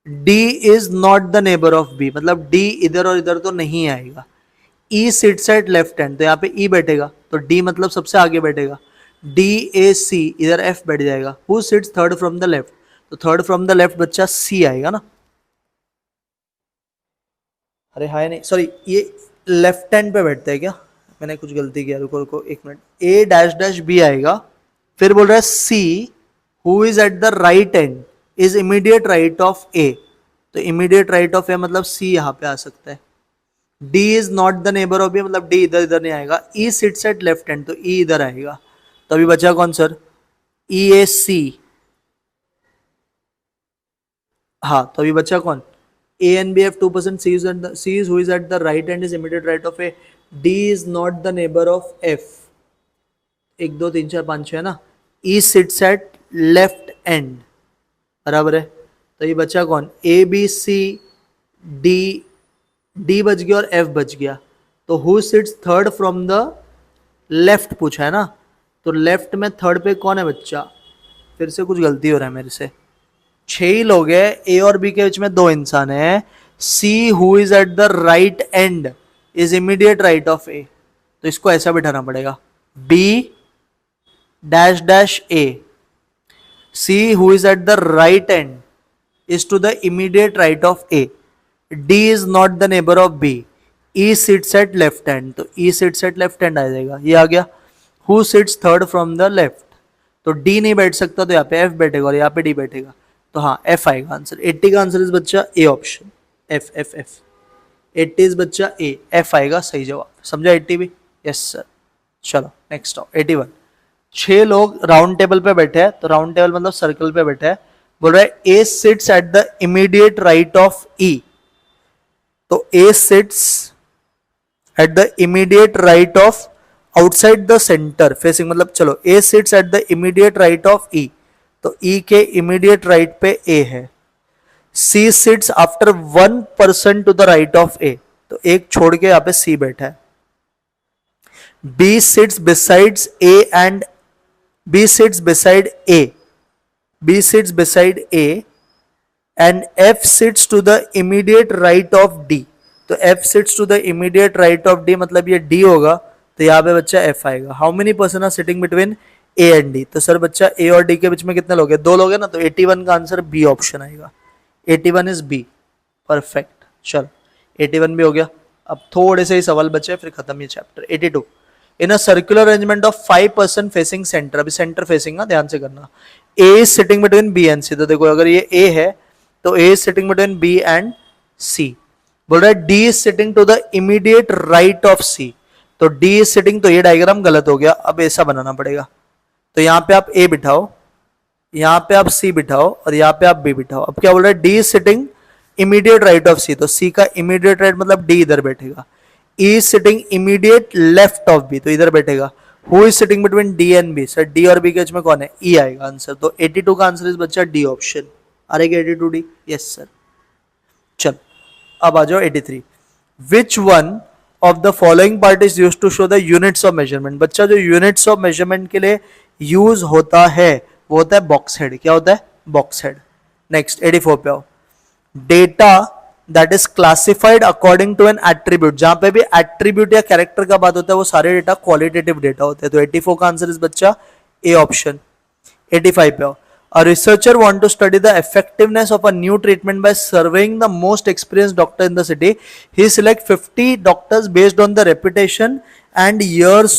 D is not the neighbor of B, मतलब D इधर और इधर तो नहीं आएगा। E sits at left hand, तो यहाँ पे ई बैठेगा, तो डी मतलब सबसे आगे बैठेगा, डी ए सी, इधर एफ बैठ जाएगा। Who sits third from the left, तो थर्ड फ्रॉम द लेफ्ट बच्चा सी आएगा ना। अरे हाय नहीं, सॉरी, ये लेफ्ट हैंड पे बैठते हैं क्या, मैंने कुछ गलती किया, रुको रुको एक minute. A dash dash B आएगा, फिर बोल रहा है C who is at the right end is immediate right of A, तो इमीडिएट राइट ऑफ ए मतलब सी यहाँ पे आ सकता है। D is not the neighbour of A मतलब डी इधर इधर नहीं आएगा। E sits at left hand, तो ई इधर आएगा। तो अभी बचा कौन सर, ई ए सी, हाँ तो अभी बचा कौन, A and B have 2%, C is who is at the right hand is immediate right of A, D is not the neighbor of F, 1 2 3 4 5 6 ना, E sits at left end, बराबर है। तो ये बचा कौन, A B C D, D बच गया और F बच गया, तो who sits third from the left पूछा है ना, तो लेफ्ट में थर्ड पे कौन है बच्चा, फिर से कुछ गलती हो रहा है मेरे से, 6 ही लोग हैं, ए और बी के बीच में 2 इंसान हैं, C who is at the right end is immediate right of A, तो इसको ऐसा बिठाना पड़ेगा, B dash dash A, C who is at the right end is to the immediate right of A, D is not the neighbour of B, E sits at left hand, तो E sits at left hand आ जाएगा, ये आ गया। Who sits third from the left, तो D नहीं बैठ सकता, तो यहाँ पे एफ बैठेगा और यहाँ पे डी बैठेगा, तो हाँ एफ आएगा आंसर। 80 का आंसर इस बच्चा A option, F F F, 80 इस बच्चा ए, एफ आएगा सही जवाब, समझा 80 भी, यस सर। चलो नेक्स्ट आओ 81। 6 लोग राउंड टेबल पे बैठे हैं, तो राउंड टेबल मतलब सर्कल पे बैठे हैं, बोल रहा है A sits at the immediate right of E, तो A sits at the immediate right of outside the centre facing, मतलब चलो A sits at the immediate right of E, तो ई के इमीडिएट राइट पे ए है। C sits after 1% to the right of A, तो एक छोड़ के यहां पे सी बैठा है। B sits besides A and B sits beside A, B sits beside A and F sits to the immediate right of D, तो F sits to the immediate right of D मतलब ये D होगा, तो यहां पे बच्चा F आएगा। How many person are sitting between A and D, तो सर बच्चा ए और डी के बीच में कितने लोग हैं, 2 लोग हैं ना, तो 81 का आंसर बी ऑप्शन आएगा, 81 इज बी, परफेक्ट। चल 81 भी हो गया। अब थोड़े से ही सवाल बचे फिर खत्म ये chapter. 82, in a circular arrangement of 5 person facing centre, अभी सेंटर फेसिंग ना ध्यान से करना, A is sitting between B and C, तो देखो अगर ये ए है तो A is sitting between B and C, बोल रहा है D is sitting to the immediate right of C, तो डी इज सिटिंग, तो ये डायग्राम गलत हो गया, अब ऐसा बनाना पड़ेगा, तो यहां पे आप ए बिठाओ, यहां पे आप सी बिठाओ और यहां पे आप बी बिठाओ। अब क्या बोल रहा है, D is sitting immediate right of C, तो सी का इमीडिएट राइट मतलब डी इधर बैठेगा। E is sitting immediate left of B, तो इधर बैठेगा। Who is sitting between D and B, sir D और बी के बीच में कौन है, ई आएगा आंसर, तो 82 का आंसर इस बच्चा डी ऑप्शन आ रहेगा, 82 डी, यस सर। चल अब आ जाओ 83। Which one of the following part is used to show the units of measurement, बच्चा जो यूनिट्स ऑफ मेजरमेंट के लिए यूज होता है वो होता है बॉक्स हेड, क्या होता है, बॉक्स हेड। नेक्स्ट 84 पे आओ। Data that is classified according to an attribute, जहां पे भी एट्रीब्यूट या कैरेक्टर का बात होता है वो सारे डेटा क्वालिटेटिव डेटा होते हैं, तो 84 का आंसर इस बच्चा ए ऑप्शन। 85 पे आओ। A researcher want to study the effectiveness of a new treatment by surveying the most experienced doctor in the city. He select 50 doctors based on the reputation and years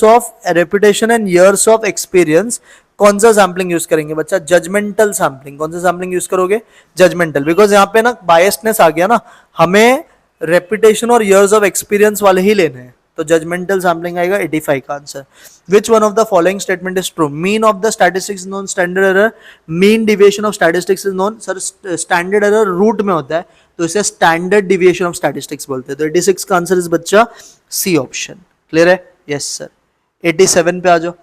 of experience. कौन सा sampling use करेंगे बच्चा, judgemental sampling. कौन सा sampling use करोगे, judgmental, because यहाँ पे ना बायसनेस आ गया ना, हमें रेपुटेशन और ईयर्स ऑफ एक्सपीरियंस वाले ही लेने हैं, तो जजमेंटल सैम्पलिंग आएगा 85 का answer. Which one of the following statement is true, mean of the statistics is known, standard error, mean deviation of statistics is known, sir standard error root में होता है तो इसे स्टैंडर्ड डिविएशन ऑफ स्टैटिस्टिक्स बोलते हैं, तो 86 का answer is बच्चा सी ऑप्शन। क्लियर है, यस सर। 87 पे आ जाओ।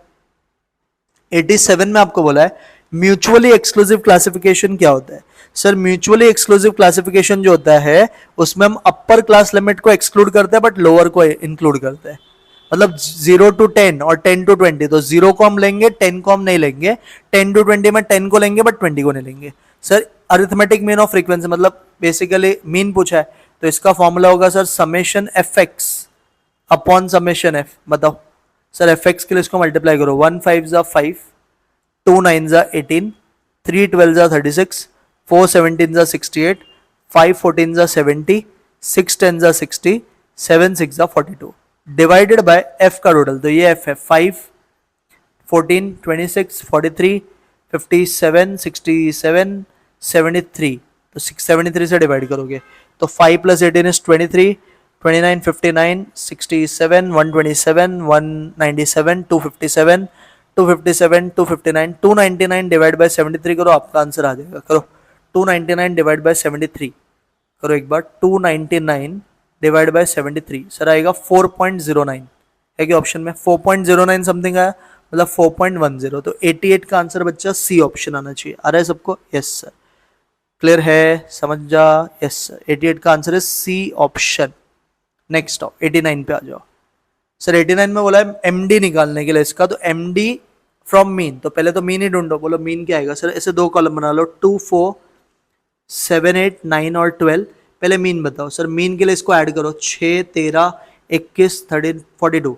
87 में आपको बोला है म्यूचुअली एक्सक्लूसिव क्लासिफिकेशन क्या होता है। सर म्यूचुअली एक्सक्लूसिव क्लासिफिकेशन जो होता है उसमें हम अपर क्लास लिमिट को एक्सक्लूड करते हैं बट लोअर को इंक्लूड करते हैं, मतलब 0 to 10 और 10 to 20, तो 0 को हम लेंगे 10 को हम नहीं लेंगे, 10 to 20 में 10 को लेंगे बट 20 को नहीं लेंगे। Sir arithmetic mean of frequency मतलब बेसिकली मीन पूछा है तो इसका फॉर्मूला होगा sir summation F x upon summation F, बताओ सर एफ एक्स के लिए इसको मल्टीप्लाई करो, 1 5 जा 5, 2 9 जा 18, 3 12 जा 36, 4 17 जा 68, 5 14 जा 70, 6 10 जा 60, 7 6 जा 42, डिवाइडेड बाय एफ का टोटल, तो ये एफ है 5 14 26 43 57 67 73, तो 673 से डिवाइड करोगे तो 5 प्लस 18 इज 23, 29 59 67 127 197 257 257 259 299 डिवाइड बाय 73 करो, आपका आंसर आ जाएगा। करो 299 डिवाइड बाय 73, करो एक बार, 299 डिवाइड बाय 73 सर आएगा 4.09, है कि ऑप्शन में 4.09 समथिंग आया, मतलब 4.10, तो 88 का आंसर बच्चा सी ऑप्शन आना चाहिए। आ रहा है सबको? यस सर, क्लियर है, समझ जा? यस सर, 88 का आंसर है सी ऑप्शन। नेक्स्ट आओ, 89 पे आ जाओ। सर 89 में बोला है एमडी निकालने के लिए इसका, तो एमडी फ्रॉम मीन, तो पहले तो मीन ही ढूंढो, बोलो मीन क्या आएगा। सर ऐसे दो कॉलम बना लो, 2 4 7 8 9 और 12, पहले मीन बताओ। सर मीन के लिए इसको ऐड करो, 6 13 21 13 42,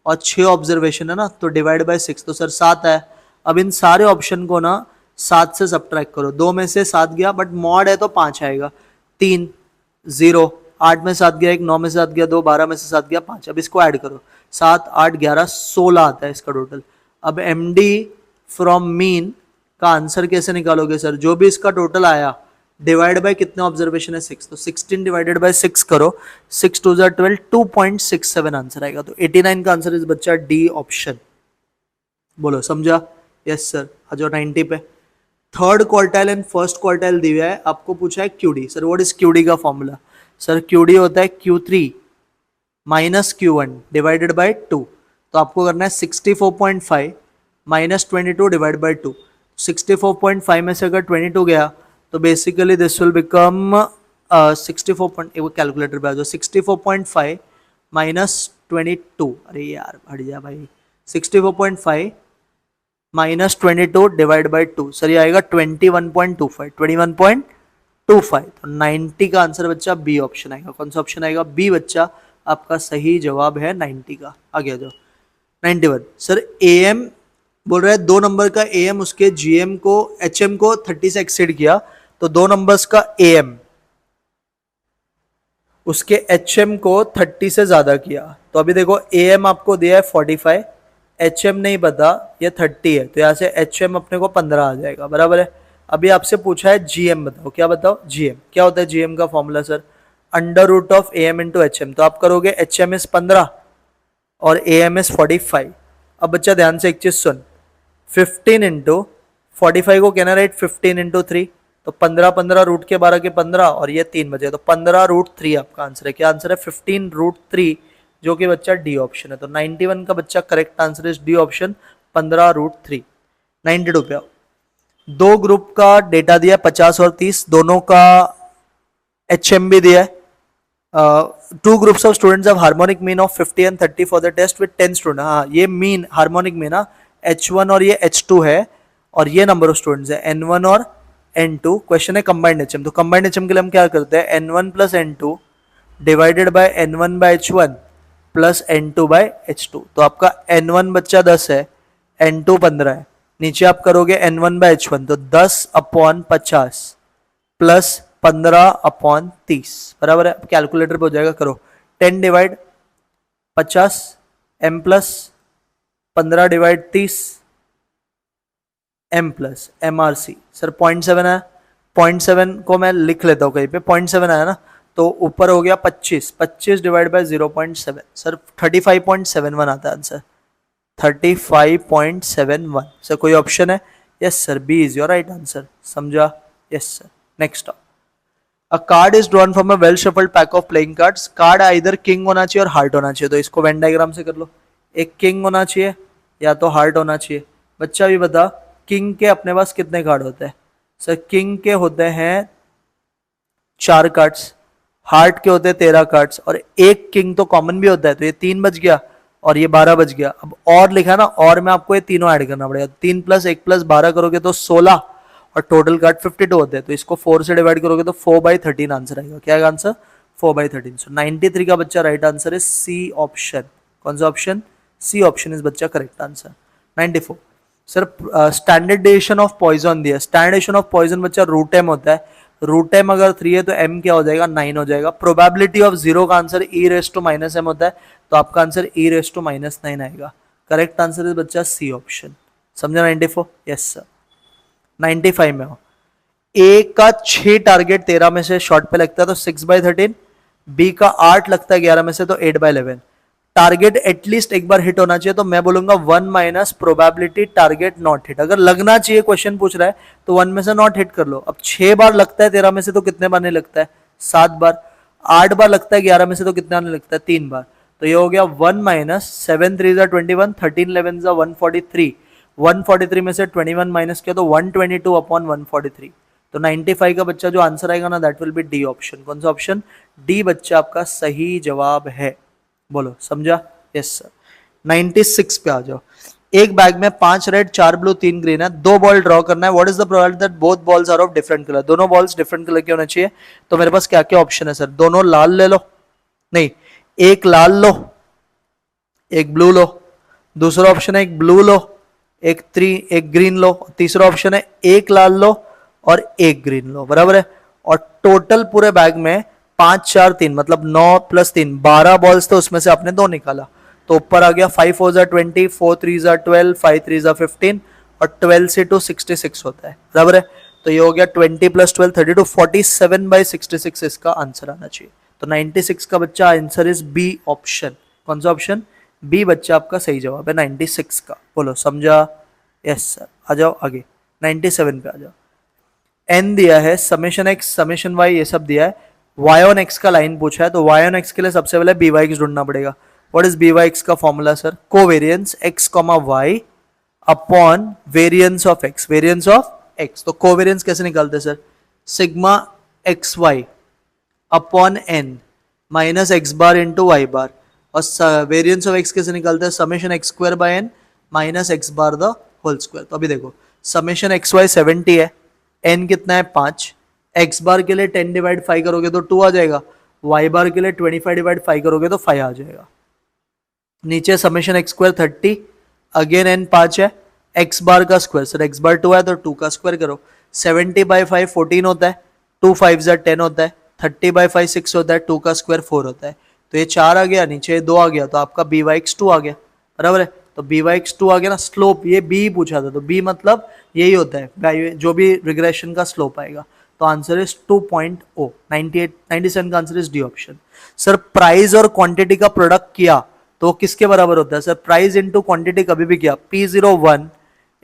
और 6 ऑब्जर्वेशन है ना, तो डिवाइड बाय 6, तो सर 7 है। अब इन सारे ऑप्शन को ना 7 से सब्ट्रैक्ट करो, 2 में से 7 गया, बट मॉड है तो 5 आएगा, 3 0, 8 में 7 गया, 1 9 में से 7 गया, 2 12 में से 7 गया, 5। अब इसको ऐड करो, 7 8 11 16 आता है इसका टोटल। अब एम डी फ्रॉम मीन का आंसर कैसे निकालोगे सर? जो भी इसका टोटल आया डिवाइड बाय कितने ऑब्जर्वेशन है 6, तो 16 डिवाइडेड बाय 6 करो, 6 2 12, 2.67 आंसर आएगा। तो 89 का आंसर इस बच्चा डी ऑप्शन। बोलो समझा? Yes sir. आ जाओ 90 पे। Third quartile and first quartile दिया है, आपको पूछा है QD. Sir what is QD का फॉर्मूला? सर क्यूडी होता है Q3 minus Q1 divided by 2, तो आपको करना है 64.5 माइनस 22 डिवाइड बाय 2। 64.5 में से अगर 22 गया तो बेसिकली दिस विल बिकम 64. एक कैलकुलेटर पे आ जाओ, 64.5 माइनस 22, अरे यार हट जा भाई, 64.5 माइनस 22 डिवाइड बाय 2, सर ये आएगा 21.25, 21.25, तो 90 का आंसर बच्चा बी ऑप्शन आएगा। कौन सा ऑप्शन आएगा? बी बच्चा आपका सही जवाब है 90 का। आगे आ जाओ 91। सर एएम बोल रहा है 2 नंबर का एएम उसके जीएम को एचएम को 30 से एक्सीड किया, तो 2 नंबर्स का एएम उसके एचएम को 30 से ज्यादा किया। तो अभी देखो एएम आपको दिया है 45, एचएम नहीं पता, ये 30 है, तो यहाँ से एचएम अपने को 15 आ जाएगा, बराबर है। अभी आपसे पूछा है जीएम बताओ, क्या बताओ? जीएम क्या होता है? जीएम का formula sir under root of AM into HM, तो आप करोगे एचएम इज 15 और एएम इज 45। अब बच्चा ध्यान से एक चीज सुन, 15 इंटू 45 को कहना राइट 15 इंटू 3, तो 15 15 रूट के 12 के 15 और ये 3 बचे, तो 15 रूट 3 आपका आंसर है। क्या आंसर है? 15 रूट 3, जो कि बच्चा डी ऑप्शन है। तो 91 का बच्चा करेक्ट आंसर है डी ऑप्शन, 15 रूट 3। 92 पे आओ। 2 ग्रुप का डेटा दिया 50 और 30, दोनों का एचएम भी दिया है। 2 groups of students have harmonic mean of 50 and 30 for the test with 10 student. हाँ ये मीन हार्मोनिक मीन ना H1 और ये H2 है, और ये नंबर ऑफ स्टूडेंट्स है N1 और N2। क्वेश्चन है कंबाइंड एचएम, तो कंबाइंड एचएम के लिए हम क्या करते हैं? N1 plus N2 divided by N1 by H1 plus N2 by H2। तो आपका N1 बच्चा 10 है, N2 15 है, नीचे आप करोगे N1 बाय H1, तो 10 अपॉन 50 प्लस 15 अपॉन 30, बराबर है। कैलकुलेटर पे हो जाएगा, करो 10 divide 50 m plus 15 divide 30 m plus MRC। Sir 0.7 है, 0.7 को मैं लिख लेता हूँ कहीं पे, 0.7 आया ना, तो ऊपर हो गया 25, 25 डिवाइड बाय 0.7, सर 35.71 आता है आंसर, 35.71। सर कोई ऑप्शन है? Yes sir, B is your right answer. समझा? Yes sir. Next a card is drawn from a well shuffled pack of playing cards. Card either king होना चाहिए और heart होना चाहिए, तो इसको वेन डायग्राम से कर लो। एक किंग होना चाहिए या तो हार्ट होना चाहिए। बच्चा भी बता, किंग के अपने पास कितने कार्ड होते हैं? सर किंग के होते हैं 4 कार्ड्स, हार्ट के होते हैं 13 कार्ड्स, और एक किंग तो कॉमन भी होता है, तो ये 3 बच गया और ये 12 बच गया। अब और लिखा ना, और में आपको ये तीनों ऐड करना पड़ेगा, 3 प्लस 1 प्लस 12 करोगे तो 16, और टोटल कार्ड 52 होते हैं, तो इसको 4 से डिवाइड करोगे तो 4/13 आंसर आएगा। क्या आएगा आंसर? 4/13। सो 93 का बच्चा right answer is C option. कौन सा ऑप्शन? सी ऑप्शन इज बच्चा correct answer. 94 sir standard deviation of Poisson दिया। स्टैंडर्ड डेविएशन ऑफ पॉइजन बच्चा रूट एम होता है। रूट एम अगर 3 है तो एम क्या हो जाएगा? 9 हो जाएगा। प्रोबेबिलिटी ऑफ जीरो का answer e raise to minus M होता है, तो आपका answer e raise to minus 9 आएगा। करेक्ट आंसर इज बच्चा सी ऑप्शन। समझा 94? Yes sir. 95 में हो, ए का 6 टारगेट 13 में से शॉर्ट पे लगता है तो 6/13, बी का 8 लगता है 11 में से तो 8/11। टारगेट एटलीस्ट एक बार हिट होना चाहिए, तो मैं बोलूंगा 1 minus probability target not hit. अगर लगना चाहिए, क्वेश्चन पूछ रहा है, तो 1 में से नॉट हिट कर लो। अब 6 बार लगता है 13 में से तो कितने बार नहीं लगता है? 7 बार। 8 बार लगता है 11 में से तो कितना नहीं लगता है? 3 बार। तो ये हो गया 1 माइनस 7 3 21, 13 11 143। 143 में से 21 माइनस किया तो 122 अपॉन 143। तो 95 का बच्चा जो आंसर आएगा ना, that will B D option. कौन सा ऑप्शन? डी बच्चा आपका सही जवाब है। बोलो समझा? Yes sir. 96 पे आ जाओ। एक बैग में 5 रेड 4 ब्लू 3 ग्रीन है, 2 बॉल ड्रॉ करना है। What is the probability that both balls are of different colour? दोनों बॉल्स डिफरेंट कलर के होने चाहिए। तो मेरे पास क्या क्या ऑप्शन है सर? दोनों लाल ले लो, नहीं, एक लाल लो, एक ब्लू लो। दूसरा ऑप्शन है एक ब्लू लो, एक ग्रीन लो। तीसरा ऑप्शन है एक लाल लो और एक ग्रीन लो। बराबर है। और टोटल पूरे बैग में 5 4 3 मतलब 9 + 3 12 बॉल्स थे, उसमें से आपने 2 निकाला, तो ऊपर आ गया 5 4 20, 4 3 12, 5 3 15 और 12 से 2 66 होता है। बराबर है। तो ये हो गया 20 + 12 32, 47/66 इसका आंसर आना चाहिए। तो 96 का बच्चा आंसर इज बी ऑप्शन। कौन सा ऑप्शन? बी बच्चा आपका सही जवाब है 96 का। बोलो समझा? Yes sir. आ जाओ आगे 97 पे आ जाओ। एन दिया है, समेशन एक्स समेशन वाई ये सब दिया है। वाई ऑन एक्स का लाइन पूछा है, तो वाई ऑन एक्स के लिए सबसे पहले बी वाई एक्स ढूंढना पड़ेगा। What is B Y X का formula sir? Covariance X comma Y upon variance of X. Variance of X, तो कोवेरियंस कैसे निकालते हैं sir? Sigma X Y upon N minus X bar into Y bar. और variance of X कैसे निकालते हैं? Summation x square by N minus X bar the whole square. तो अभी देखो, समेशन एक्स वाई 70 है, एन कितना है 5, एक्स बार के लिए 10/5 करोगे तो 2 आ जाएगा, वाई बार के लिए 25/5 करोगे तो 5 आ जाएगा। नीचे summation x square 30, again N 5 है, एक्स बार का स्क्वायर, सर एक्स बार 2 है तो 2 का स्क्वायर करो। 70/5 14 होता है, 2 5 10 होता है, 30/5 6 होता है, 2 का स्क्वायर 4 होता है। तो ये 4 आ गया, नीचे 2 आ गया, तो आपका बी वाई एक्स 2 आ गया। बराबर है। तो बी वाई एक्स 2 आ गया ना। स्लोप ये बी पूछा था, तो बी मतलब यही होता है जो भी रिग्रेशन का स्लोप आएगा। तो आंसर इज 2.0। 98 97 का answer is D option. Sir price और क्वांटिटी का प्रोडक्ट किया तो किसके बराबर होता है सर? प्राइस इंटू क्वांटिटी कभी भी किया, P01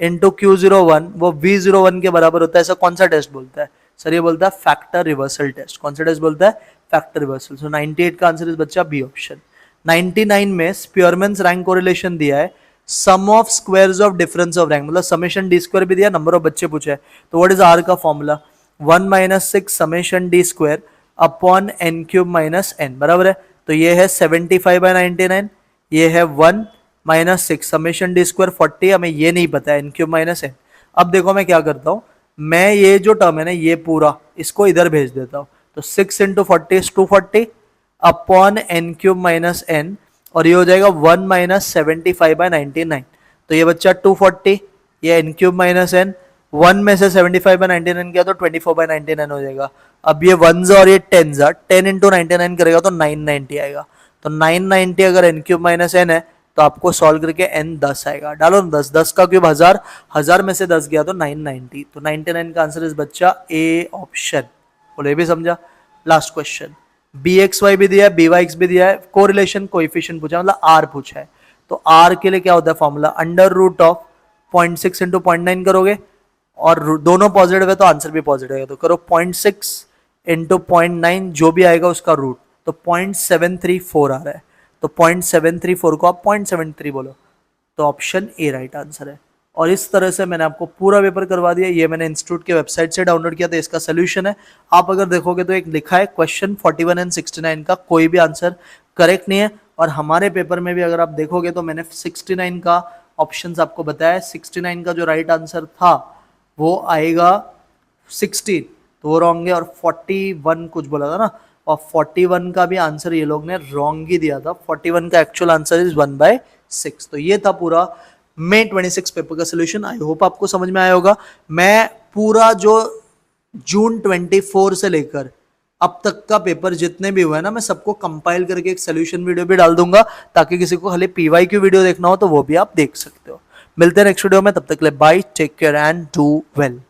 इंटू Q01 वो V01 के बराबर होता है। ऐसा कौन सा टेस्ट बोलता है सर? ये बोलता है फैक्टर रिवर्सल टेस्ट। कौन सा टेस्ट बोलता है? Factor reversal. सो 98 का आंसर इज बच्चा बी ऑप्शन। 99 में स्पियरमैन्स रैंक कोरिलेशन दिया है, sum of squares of difference of rank, मतलब समेशन डी स्क्वायर भी दिया, नंबर ऑफ बच्चे पूछे है। तो व्हाट इज आर का formula? 1 - 6 summation D square upon N cube minus N. बराबर है। तो ये है 75/99, ये है 1 - 6 समेशन डी स्क्वायर 40, हमें ये नहीं पता है एन क्यूब माइनस एन। अब देखो मैं क्या करता हूं, मैं ये जो टर्म है ना ये पूरा इसको इधर भेज देता हूं। तो 6 × 40 = 240 upon N cube minus N, और ये हो जाएगा 1 - 75/99। तो ये बच्चा 240, ये एन क्यूब माइनस एन, 1 में से 75/99 किया तो 24/99 हो जाएगा। अब ये 1s और ये 10s 10 × 99 करेगा तो 990 आएगा। तो 990 अगर एन क्यूब माइनस एन है तो आपको सॉल्व करके एन 10 आएगा। डालो ना 10, 10 का क्यूब 1000, 1000 में से 10 गया तो 990। तो 99 का आंसर इज बच्चा ए ऑप्शन। बोले भी समझा? Last question, B X Y भी दिया है, बी वाई एक्स भी दिया है, कोरिलेशन कोएफिशिएंट पूछा, मतलब आर पूछा है। तो आर के लिए क्या होता है फॉर्मूला? √of 0.6 × 0.9 करोगे, और दोनों पॉजिटिव है तो आंसर भी पॉजिटिव है, तो करो 0.6 × 0.9, जो भी आएगा उसका रूट, तो 0.734 आ रहा है। तो 0.734 को आप 0.73 बोलो, तो ऑप्शन ए राइट आंसर है। और इस तरह से मैंने आपको पूरा पेपर करवा दिया। ये मैंने इंस्टीट्यूट के वेबसाइट से डाउनलोड किया था, इसका सोल्यूशन है। आप अगर देखोगे तो एक लिखा है क्वेश्चन 41 और 69 का कोई भी आंसर करेक्ट नहीं है। और हमारे पेपर में भी अगर आप देखोगे तो मैंने 69 का ऑप्शंस आपको बताया। 69 का जो राइट आंसर था वो आएगा 16, तो वो रॉन्ग है। और 41 कुछ बोला था ना, और 41 का भी आंसर ये लोग ने रॉन्ग ही दिया था। 41 का एक्चुअल आंसर इज 1/6। तो ये था पूरा मई 26 पेपर का सोल्यूशन। आई होप आपको समझ में आया होगा। मैं पूरा जो जून 24 से लेकर अब तक का पेपर जितने भी हुए ना, मैं सबको कंपाइल करके एक सोल्यूशन वीडियो भी डाल दूंगा, ताकि किसी को खाली PYQ वीडियो देखना हो तो वो भी आप देख सकते हो। मिलते हैं नेक्स्ट वीडियो में, तब तक के लिए bye, take care and do well.